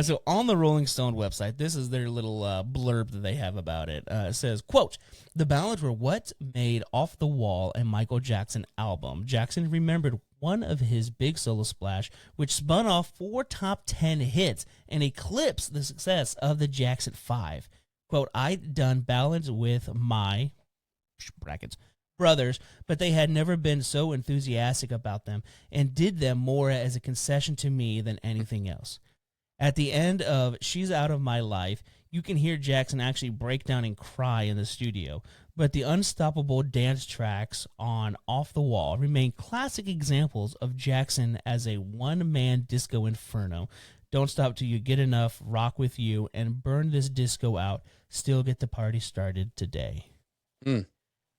So on the Rolling Stone website, this is their little blurb that they have about it. It says, quote, "The ballads were what made Off the Wall a Michael Jackson album. Jackson remembered one of his big solo splash, which spun off 4 top 10 hits and eclipsed the success of the Jackson 5. Quote, I'd done ballads with my brackets brothers, but they had never been so enthusiastic about them and did them more as a concession to me than anything else. At the end of She's Out of My Life, you can hear Jackson actually break down and cry in the studio, but the unstoppable dance tracks on Off the Wall remain classic examples of Jackson as a one-man disco inferno. Don't Stop Till You Get Enough, Rock With You, and Burn This Disco Out, Still Get the Party Started Today." I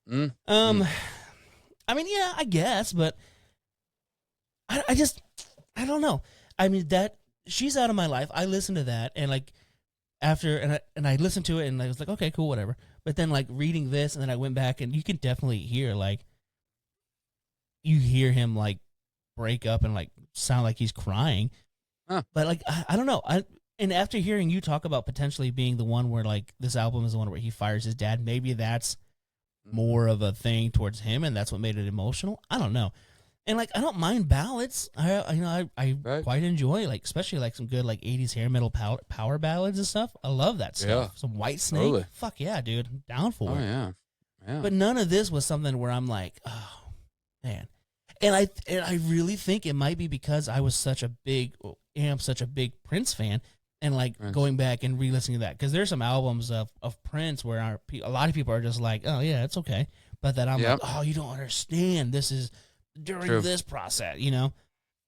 mean, yeah, I guess, but I don't know. I mean, that She's Out of My Life, I listened to that, and like after, and I listened to it, and I was like, okay, cool, whatever. But then like reading this, and then I went back, and you can definitely hear like, you hear him like break up and like sound like he's crying. Huh. But like, I don't know. And after hearing you talk about potentially being the one where like this album is the one where he fires his dad, maybe that's more of a thing towards him, and that's what made it emotional. I don't know. And like, I don't mind ballads. I quite enjoy, like, especially like some good like 80s hair metal power ballads and stuff. I love that stuff. Yeah. Some White Snake. Totally. Fuck yeah, dude. I'm down for it. Yeah. But none of this was something where I'm like, oh man. And I really think it might be because I was such a big Prince fan, and like going back and re-listening to that, because there's some albums of Prince where a lot of people are just like, oh yeah, it's okay, but that I'm like, oh, you don't understand, this is during this process, you know.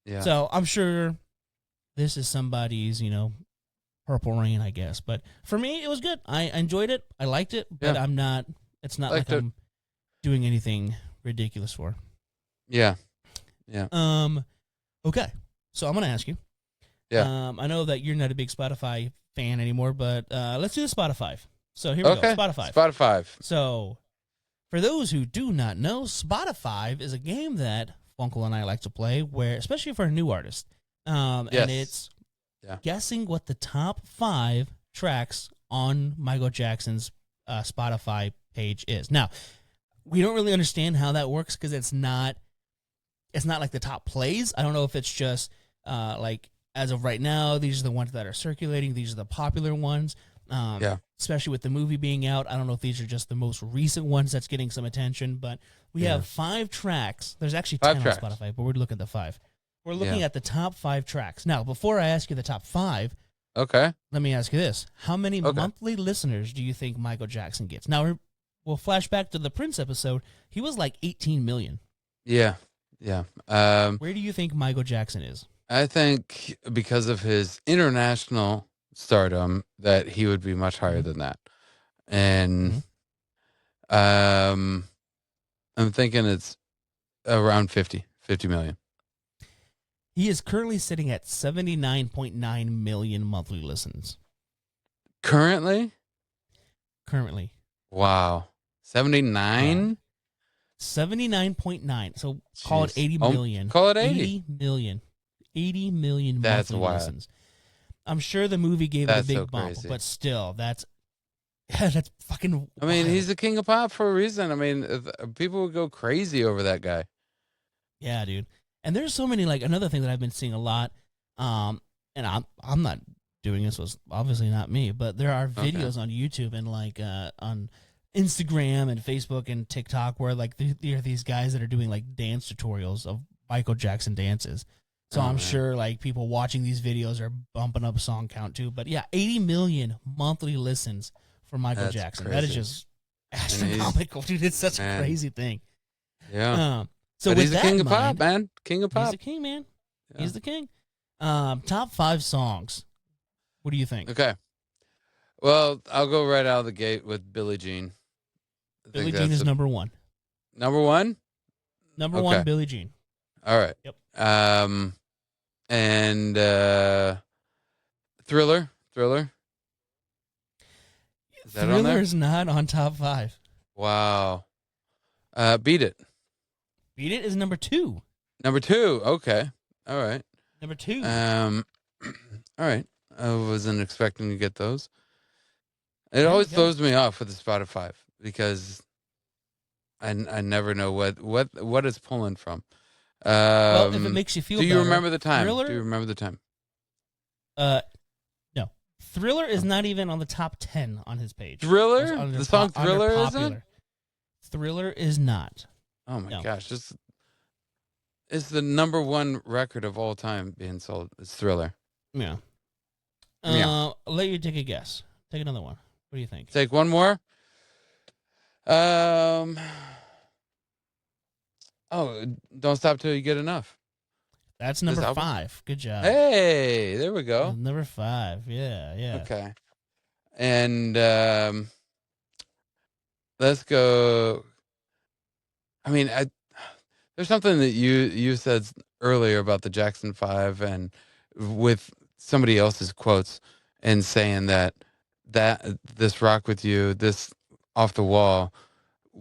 Yeah. So I'm sure this is somebody's, you know, Purple Rain, I guess. But for me, it was good. I enjoyed it. I liked it, but I'm not. It's not like I'm doing anything ridiculous for. Yeah. Okay. So I'm gonna ask you. Yeah. I know that you're not a big Spotify fan anymore, but let's do the Spotify. So here we go. Spotify. So for those who do not know, Spotify is a game that Funcle and I like to play, where, especially for a new artist, and it's guessing what the top 5 tracks on Michael Jackson's Spotify page is. Now, we don't really understand how that works because it's not like the top plays. I don't know if it's just like, as of right now, these are the ones that are circulating. These are the popular ones. Especially with the movie being out. I don't know if these are just the most recent ones that's getting some attention, but we have 5 tracks. There's actually 10 on Spotify, but we're looking at the 5. We're looking at the top 5 tracks. Now, before I ask you the top 5, let me ask you this. How many monthly listeners do you think Michael Jackson gets? Now, we'll flash back to the Prince episode. He was like 18 million. Yeah. Where do you think Michael Jackson is? I think because of his international stardom that he would be much higher than that. And I'm thinking it's around 50 million. He is currently sitting at 79.9 million monthly listens. Currently? Wow. 79? 79.9. So call it 80 million. Call it 80. 80 million. 80 million monthly listens. I'm sure the movie gave it a big bump, but still, that's fucking wild. I mean, he's the king of pop for a reason. I mean, people would go crazy over that guy. Yeah, dude. And there's so many, like, another thing that I've been seeing a lot, and I'm not doing this, was obviously not me, but there are videos on YouTube and like on Instagram and Facebook and TikTok where like there are these guys that are doing like dance tutorials of Michael Jackson dances. So I'm sure like people watching these videos are bumping up song count too. But yeah, 80 million monthly listens for Michael Jackson. Crazy. That is just astronomical, dude. It's such a crazy thing. Yeah. So but with he's the that king in of mind, pop, man. King of pop. He's the king, man. Yeah. He's the king. Top 5 songs. What do you think? Okay. Well, I'll go right out of the gate with Billie Jean. Billie Jean is number 1. Number 1? Number 1, Billie Jean. All right. Yep. And Thriller. Is that on there? Thriller is not on top 5. Wow. Beat It. Beat It is number 2. Number 2. Okay. All right. Number 2. All right. I wasn't expecting to get those. It always throws me off with the Spotify because I never know what it's pulling from. Well, if it makes you feel do you better, remember the time? Thriller? Do you remember the time? No. Thriller is not even on the top 10 on his page. Thriller? Under The song Thriller isn't? Thriller is not. Oh my gosh. It's the number 1 record of all time being sold. It's Thriller. Yeah. Yeah. I'll let you take a guess. Take another one. What do you think? Take one more. Don't stop till you get enough. That's number 5. Good job. Hey, there we go. Number 5. Yeah. Okay. And let's go. I mean, there's something that you said earlier about the Jackson 5 and with somebody else's quotes and saying that this Rock With You, this Off the Wall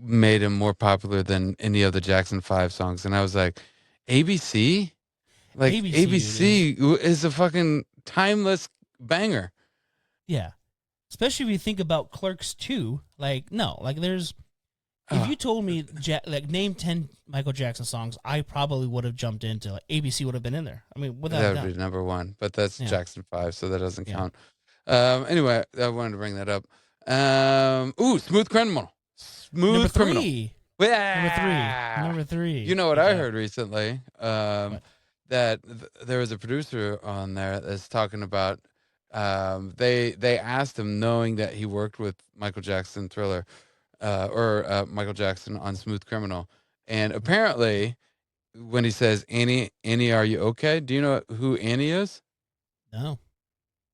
made him more popular than any of the Jackson 5 songs. And I was like, ABC? Like ABC is a fucking timeless banger. Yeah. Especially if you think about Clerks 2. Like, no. Like, there's... If you told me, name 10 Michael Jackson songs, I probably would have jumped into, like, ABC would have been in there. I mean, without a doubt. That would be number 1, but that's Jackson 5, so that doesn't count. Anyway, I wanted to bring that up. Smooth Criminal. Number 3. Criminal. Yeah. Number 3. You know what I heard recently? That there was a producer on there that's talking about, they asked him, knowing that he worked with Michael Jackson Thriller, or Michael Jackson on Smooth Criminal. And apparently, when he says, Annie, are you okay? Do you know who Annie is? No.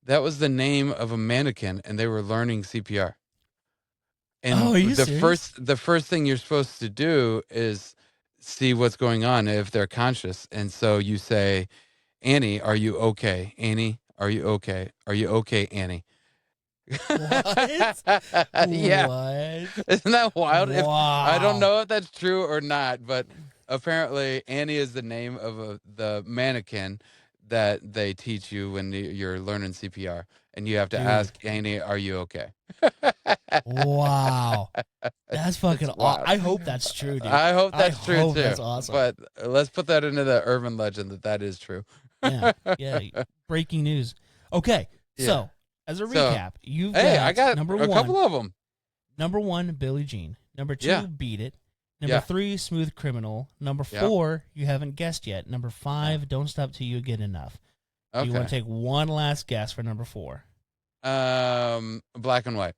That was the name of a mannequin, and they were learning CPR. And are you serious? The first thing you're supposed to do is see what's going on if they're conscious. And so you say, Annie, are you okay? Annie, are you okay? Are you okay, Annie? What? Yeah. What? Isn't that wild? Wow. I don't know if that's true or not, but apparently Annie is the name of the mannequin that they teach you when you're learning CPR. And you have to ask Annie, are you okay? Wow. That's fucking awesome. I hope that's true, dude. I hope that's true, too. That's awesome. But let's put that into the urban legend that is true. Yeah. Breaking news. Okay, so as a recap, you've got I got number a 1, couple of them. Number 1, Billie Jean. Number 2, Beat It. Number 3, Smooth Criminal. Number 4, you haven't guessed yet. Number 5, Don't Stop Till You Get Enough. Do you want to take one last guess for number 4? Black and White.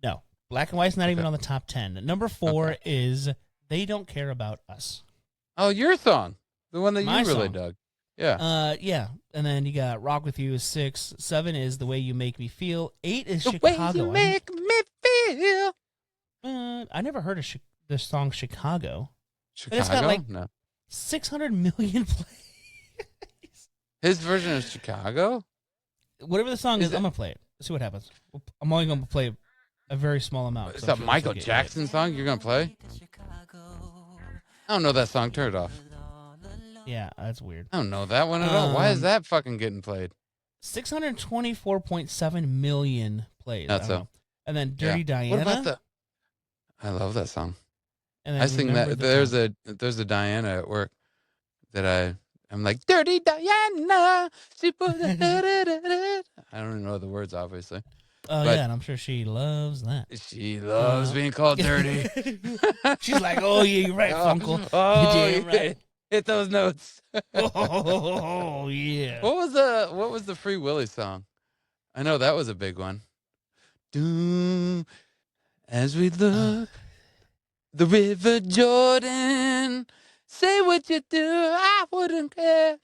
No. Black and White's not even on the top 10. Number 4 is They Don't Care About Us. Oh, your song. The one that My you really song. dug. Yeah. Yeah. And then you got Rock With You is 6. 7 is The Way You Make Me Feel. 8 is The Chicago. way you make me feel. I never heard of the song Chicago. Chicago? But it's got like no. 600 million plays. His version of Chicago? Whatever the song is, I'm going to play it. Let's see what happens. I'm only going to play a very small amount. Is that Michael Jackson song you're going to play? I don't know that song. Turn it off. Yeah, that's weird. I don't know that one at all. Why is that fucking getting played? 624.7 million plays. That's so. And then Dirty Diana. What about I love that song. And then I sing that. There's a Diana at work that I'm like, Dirty Diana. She put I don't even know the words, obviously. Oh, But yeah, and I'm sure she loves that. she loves being called dirty. She's like, oh, yeah, you're right, Funcle. Oh, You're damn right. hit those notes. Oh, yeah. What was the Free Willy song? I know that was a big one. Do as we look the River Jordan. Say what you do, I wouldn't care.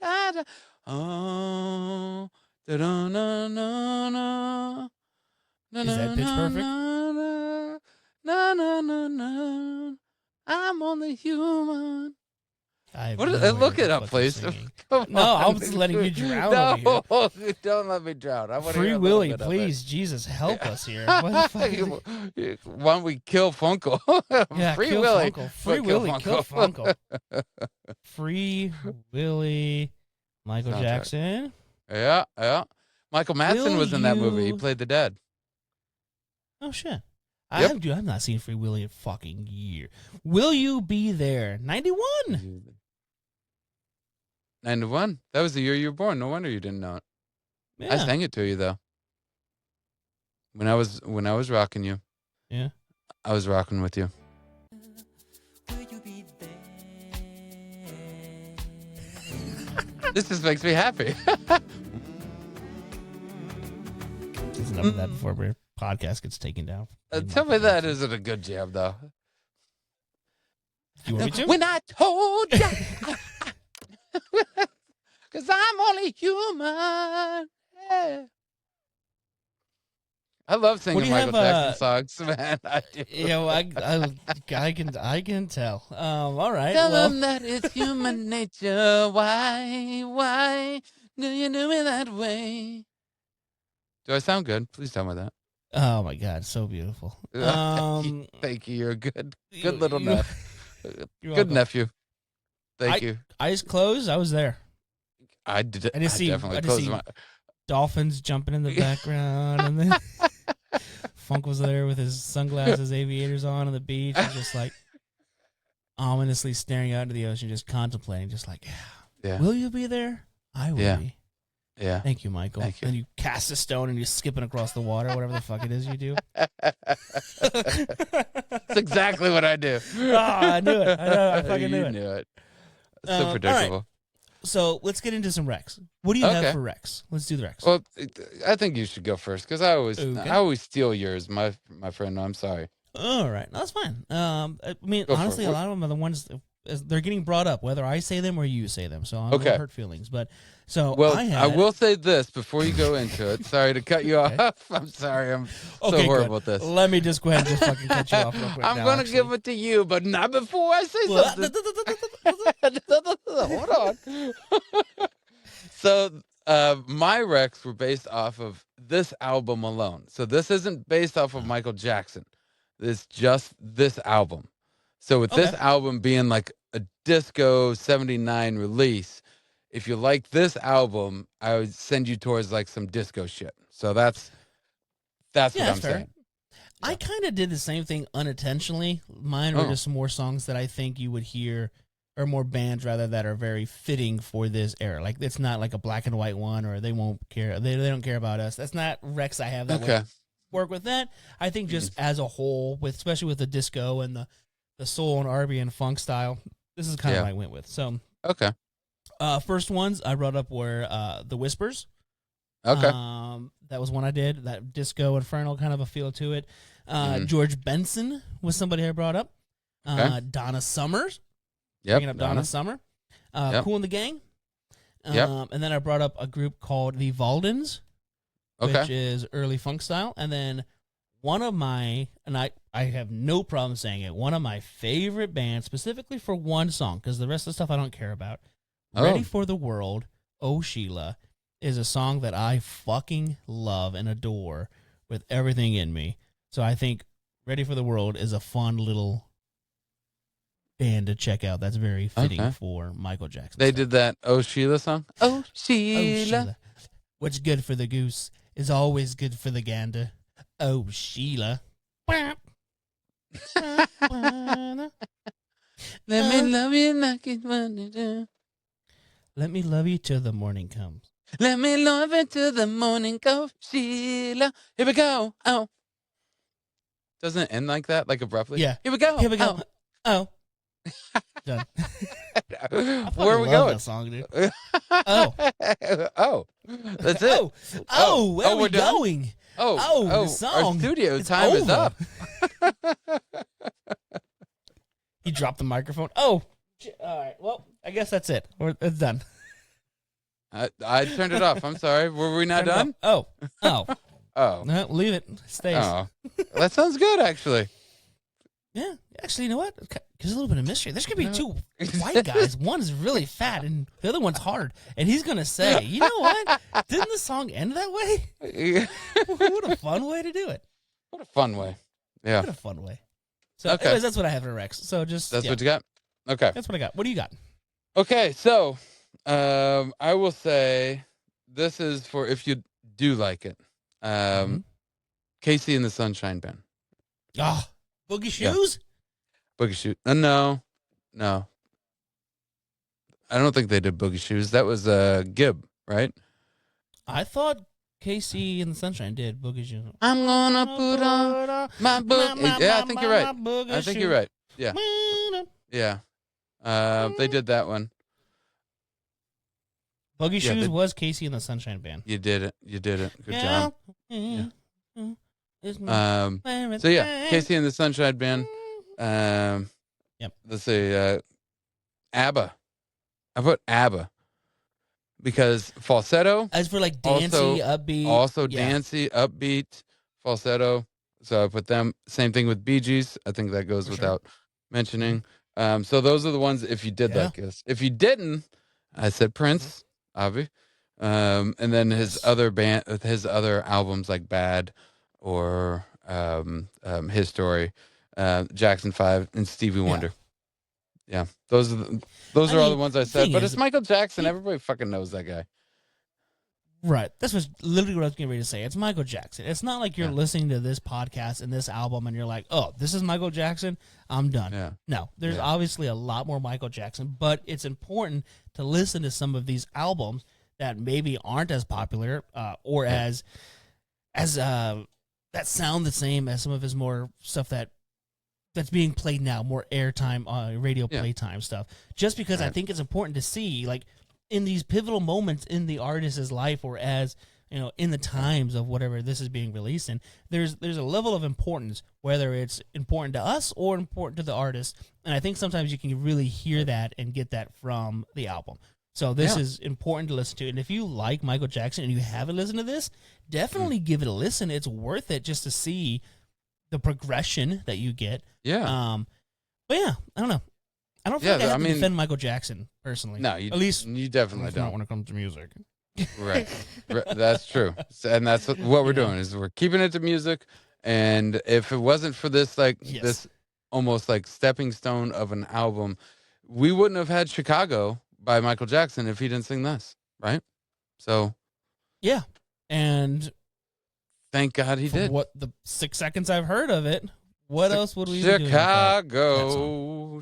Oh, da da na na na. Is that Pitch Perfect? Na na na na. I'm only human. Look it up, please. No, I was letting you drown over here. Don't let me drown. I want Free Willy, please, Jesus, help us here. What the fuck why don't we kill Funcle? Yeah, Free kill Willy. Funcle. Free Willy, kill Funcle. Free Willy, Michael Soundtrack. Jackson. Yeah. Michael Madsen was in that movie. He you- played the dad. Oh, shit. Yep. I've not seen Free Willy in a fucking year. Will You Be There? 91. 91. That was the year you were born. No wonder you didn't know it. Yeah. I sang it to you though. When I was rocking you. Yeah. I was rocking with you. This just makes me happy. There's enough of that before our podcast gets taken down. Tell me that isn't a good jam though. You want me to? When I told you, because I'm only human. Yeah. I love singing Michael Jackson songs, man. I do. I can tell. All right. Tell well. them that it's human nature. Why do you do me that way? Do I sound good? Please tell me that. Oh my God, so beautiful. Thank you. You're a good little nephew. Good welcome. nephew. Thank you. Eyes closed. I was there. I did. I just see definitely closed see my. dolphins jumping in the background, and then Funk was there with his sunglasses, aviators on the beach, and just like ominously staring out into the ocean, just contemplating, just like, Yeah. Will you be there? I will be. Yeah. Thank you, Michael. Thank you. And you cast a stone and you're skipping across the water, whatever the fuck it is you do. That's exactly what I do. Oh, I knew it. I fucking knew You it. knew it. So all right. predictable. So let's get into some Rex. What do you Okay. have for Rex? Let's do the Rex. Well, I think you should go first because I Okay. always steal yours, my friend. I'm sorry. All right, no, that's fine. I mean, Go for honestly, it. a lot of them are the ones they're getting brought up, whether I say them or you say them. So I'm Okay. no hurt feelings. But so Well, I will say this before you go into it. Sorry to cut you Okay. off. I'm sorry. I'm so Okay, horrible good. at this. Let me just go ahead and just fucking cut you off real quick. I'm going to give it to you, but not before I say something. Hold on. So my Rex were based off of this album alone. So this isn't based off of Michael Jackson. It's just this album. So with this Okay. album being like a disco 79 release, if you like this album, I would send you towards like some disco shit. So that's what I'm fair. saying. I kind of did the same thing unintentionally. Mine were Oh. just more songs that I think you would hear, or more bands rather, that are very fitting for this era. Like it's not like a black and white one, or they won't care. They don't care about us. That's not Rex I have that Okay. would work with that. I think just as a whole, especially with the disco and the soul and R&B and funk style, this is kind of what I went with. So Okay. first ones I brought up were the Whispers. Okay. That was one I did. That disco infernal kind of a feel to it. George Benson was somebody I brought up. Okay. Donna Summers. Yep. Bringing up Donna Summer. Yep. Cool in the Gang. Yep. And then I brought up a group called the Valdens, which Okay. is early funk style. And then one of my, and I have no problem saying it, one of my favorite bands, specifically for one song, because the rest of the stuff I don't care about. Ready for the World, Oh Sheila, is a song that I fucking love and adore with everything in me. So I think Ready for the World is a fun little band to check out. That's very fitting for Michael Jackson. They did that Oh Sheila song? Oh Oh, Sheila. Sheila. What's good for the goose is always good for the gander. Oh, Sheila. Let me love you like it when you do. Let me love you till the morning comes. Let me love into the morning, go, Sheila. Here we go. Oh. Doesn't it end like that, like abruptly? Yeah. Here we go. Here we go. Oh. Done. Where are we love going? That song, dude. Oh. Oh. That's it. Where we're we done? going? Oh. the song. Our studio It's time is over. up. He dropped the microphone. Oh. All right. Well, I guess that's it. It's done. I turned it off. I'm sorry. Were we not done? Oh. Oh. No, leave it. It stays. Oh. That sounds good, actually. Yeah. Actually, you know what? There's a little bit of mystery. There's going to be two white guys. One is really fat and the other one's hard. And he's going to say, you know what? Didn't the song end that way? What a fun way to do it. What a fun way. Yeah. What a fun way. So Okay. anyways, that's what I have for Rex. So just That's what you got? Okay. That's what I got. What do you got? Okay, so I will say this is for if you do like it. Casey and the Sunshine Band. Oh, Boogie Shoes? Boogie Shoes. No. I don't think they did Boogie Shoes. That was Gibb, right? I thought Casey and the Sunshine did Boogie Shoes. I'm gonna put on my boogie. Yeah, I think you're right. I think you're right. Yeah. Yeah. They did that one. Boogie Shoes was Casey and the Sunshine Band. You did it. Good job. Yeah. So So yeah, Casey and the Sunshine Band. Yep. Let's say ABBA. I put ABBA because falsetto. As for like dancey, upbeat. Also dancey, upbeat, falsetto. So I put them. Same thing with Bee Gees. I think that goes without mentioning. So those are the ones if you did like this. If you didn't, I said Prince, Avi. And then his other albums like Bad or His Story, Jackson 5 and Stevie Wonder. Yeah. Those are all the ones I said. But it's Michael Jackson. Everybody fucking knows that guy. Right. That's literally what I was getting ready to say. It's Michael Jackson. It's not like you're listening to this podcast and this album and you're like, oh, this is Michael Jackson. I'm done. Yeah. No, there's obviously a lot more Michael Jackson, but it's important to listen to some of these albums that maybe aren't as popular or as that sound the same as some of his more stuff that's being played now, more airtime, radio playtime stuff. Just because I think it's important to see, like, in these pivotal moments in the artist's life, or as you know, in the times of whatever this is being released in, there's a level of importance, whether it's important to us or important to the artist. And I think sometimes you can really hear that and get that from the album. So this is important to listen to. And if you like Michael Jackson and you haven't listened to this, definitely give it a listen. It's worth it just to see the progression that you get. Yeah. But yeah, I don't know. I don't feel like I have to defend Michael Jackson personally. No, at least you definitely don't. Not when it comes to music. Right. That's true. And that's what we're doing is we're keeping it to music. And if it wasn't for this, this almost like stepping stone of an album, we wouldn't have had Chicago by Michael Jackson if he didn't sing this, right? So, yeah, and thank God he did. What the 6 seconds I've heard of it, what else would we be doing? Chicago.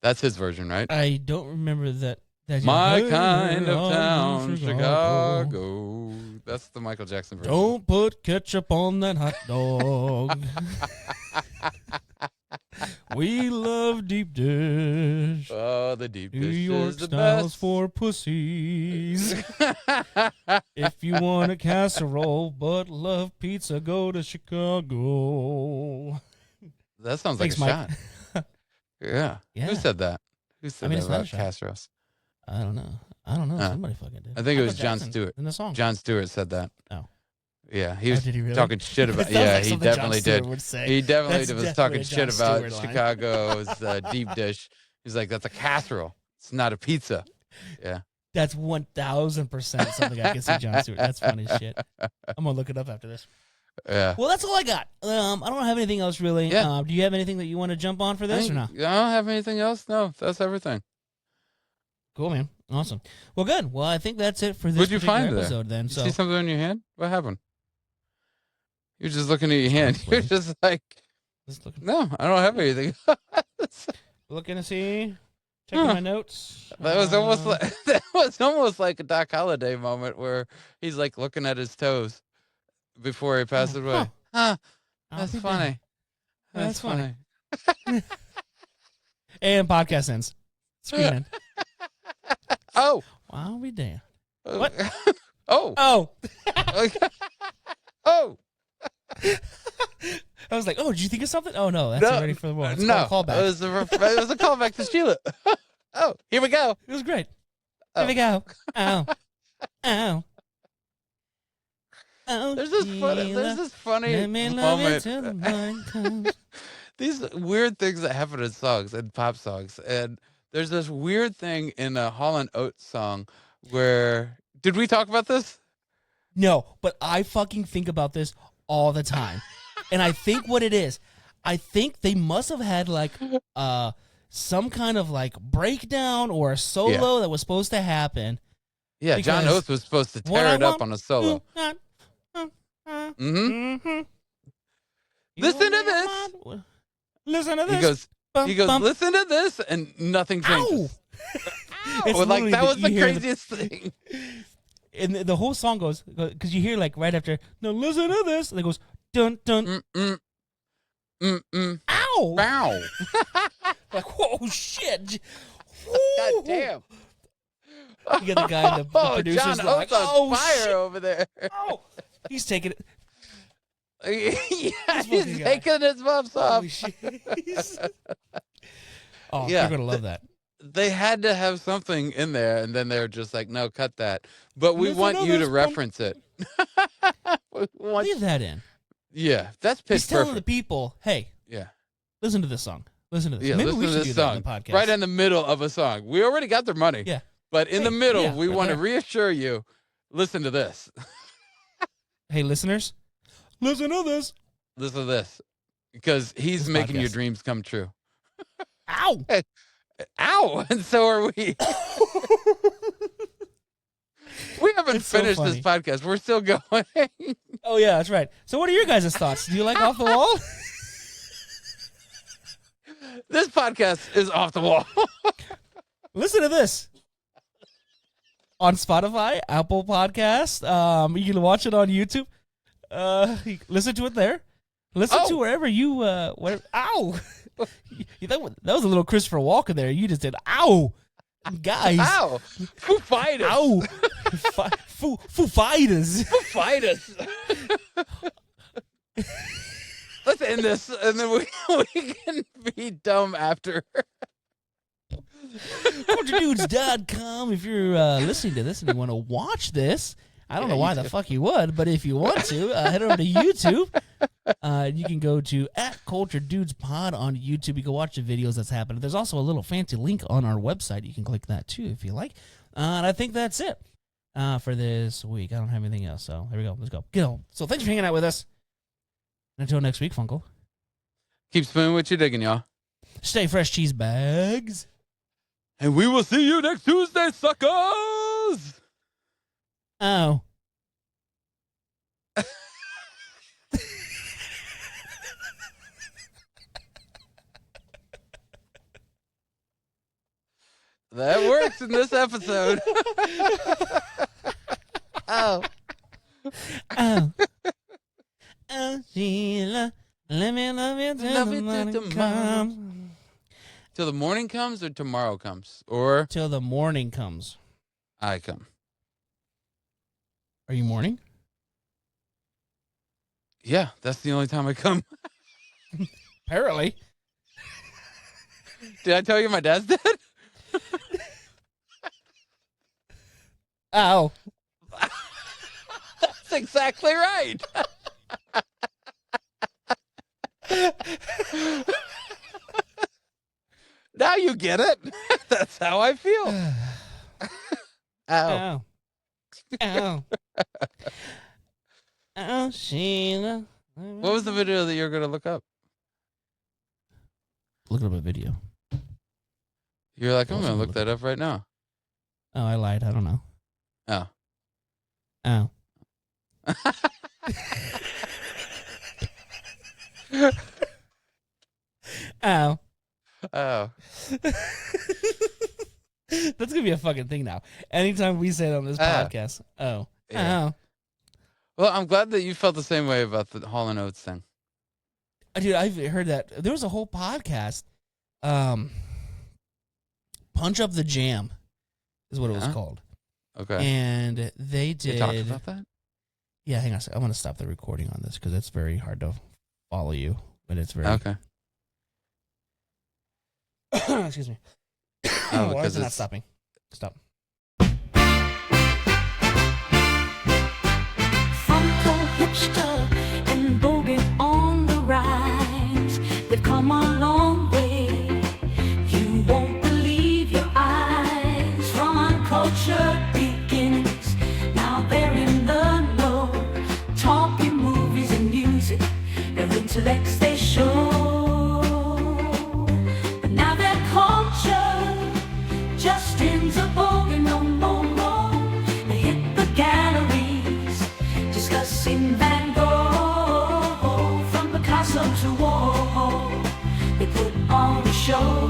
That's his version, right? I don't remember that. My kind of town, Chicago. That's the Michael Jackson version. Don't put ketchup on that hot dog. We love deep dish. Oh, the deep dish New York is the styles best. for pussies. If you want a casserole but love pizza, go to Chicago. That sounds like a shot. Yeah. Who said that? Who said that about casseroles? I don't know. Somebody fucking did. I think it was Jon Stewart. In the song. Jon Stewart said that. Oh. Yeah, he was did he really? talking shit about. Like he definitely did. He definitely was talking Jon shit about Stewart line. Chicago's deep dish. He's like, that's a casserole. It's not a pizza. Yeah. That's 1,000% something I can see Jon Stewart. That's funny as shit. I'm gonna look it up after this. Yeah. Well, that's all I got. I don't have anything else really. Yeah. Do you have anything that you want to jump on for this or not? I don't have anything else. No, that's everything. Cool, man. Awesome. Well, good. Well, I think that's it for this What'd you find episode there? then. You see something in your hand? What happened? You're just looking at your hand. You're just like, no, I don't have anything. Looking to see. Checking my notes. That was almost like a Doc Holliday moment where he's like looking at his toes before he passes away. Huh. That's funny. That's funny. And podcast ends. Screen end. Oh. I'll be damned. What? Oh. Oh. Oh. I was like, oh, did you think of something? Oh, no. That's ready for the moment. It's called a callback. It was a callback to Sheila. Oh, here we go. It was great. Here we go. Oh. Oh. Oh, There's this funny moment. These weird things that happen in songs and pop songs. And there's this weird thing in a Hall & Oates song where... Did we talk about this? No, but I fucking think about this all the time. And I think what it is, I think they must have had like some kind of like breakdown or a solo that was supposed to happen. Yeah, John Oates was supposed to tear it up on a solo. Mm-hmm. Listen to this. Listen to this. He goes, listen to this, and nothing changes. Ow! Like, that was the craziest thing. And the whole song goes, because you hear like right after, no, listen to this. And it goes, dun, dun. Ow! Ow! Like, whoa, shit. God damn. You got the guy, the producer's John like, Oates on fire shit. Over there. Oh, he's taking it. Yeah, he's taking his muffs off. Oh, yeah. You're going to love that. They had to have something in there, and then they're just like, no, cut that. But we want you to reference it. Leave that in. Yeah, that's pitch He's telling the people, hey, listen to this song. Listen to this. Yeah, maybe listen we to should this do song. that in the podcast. Right in the middle of a song. We already got their money. Yeah. But in the middle, we want to there. reassure you, listen to this. Hey, listeners, listen to this. Listen to this. Because he's this making podcast. your dreams come true. Ow! Ow! And so are we. We haven't finished this podcast. We're still going. Oh, yeah, that's right. So what are your guys' thoughts? Do you like Off the Wall? This podcast is off the wall. Listen to this. On Spotify, Apple Podcast. You can watch it on YouTube. Listen to it there. Listen to wherever you... whatever. Ow! That was a little Christopher Walken there. You just did, ow! Guys. Ow! Foo Fighters. Ow! Foo Fighters. Foo Fighters. Let's end this, and then we can be dumb after. CultureDudes.com. If you're listening to this and you want to watch this, I don't know why the fuck you would, but if you want to, head over to YouTube. You can go to @CultureDudesPod on YouTube. You can watch the videos that's happening. There's also a little fancy link on our website. You can click that too if you like. And I think that's it for this week. I don't have anything else, so here we go. Let's go. So thanks for hanging out with us. Until next week, Funcle. Keep spinning what you're digging, y'all. Stay fresh, cheese bags. And we will see you next Tuesday, suckers! Oh. That works in this episode. Oh. Oh. Oh, Sheila, let me love you till the morning comes. Till the morning comes or tomorrow comes? Or? Till the morning comes. I come. Are you mourning? Yeah, that's the only time I come. Apparently. Did I tell you my dad's dead? Ow. That's exactly right. Now you get it. That's how I feel. Ow. Ow. Ow. Oh, Sheila. What was the video that you're going to look up? Look up a video. You're like, I'm going to look that up right now. Oh, I lied. I don't know. Oh. Ow. Ow. Oh. gonna be a fucking thing now. Anytime we say it on this podcast. Oh. Yeah. Oh. Well, I'm glad that you felt the same way about the Hall & Oates thing. Dude, I've heard that. There was a whole podcast. Punch Up the Jam is what it was called. Okay. And they did. They talked about that? Yeah, hang on a second. I'm going to stop the recording on this because it's very hard to follow you. But it's very. Okay. Excuse me. Oh, Why is it not it's stopping? Stop. Funcle, hipster, and boogie on the rise. They've come a long way. You won't believe your eyes. From uncultured beginnings, now they're in the know. Talking movies and music, their intellects they show. But now their culture just ends up boogie no more. They hit the galleries, discussing Van Gogh, from Picasso to Warhol. They put on a show.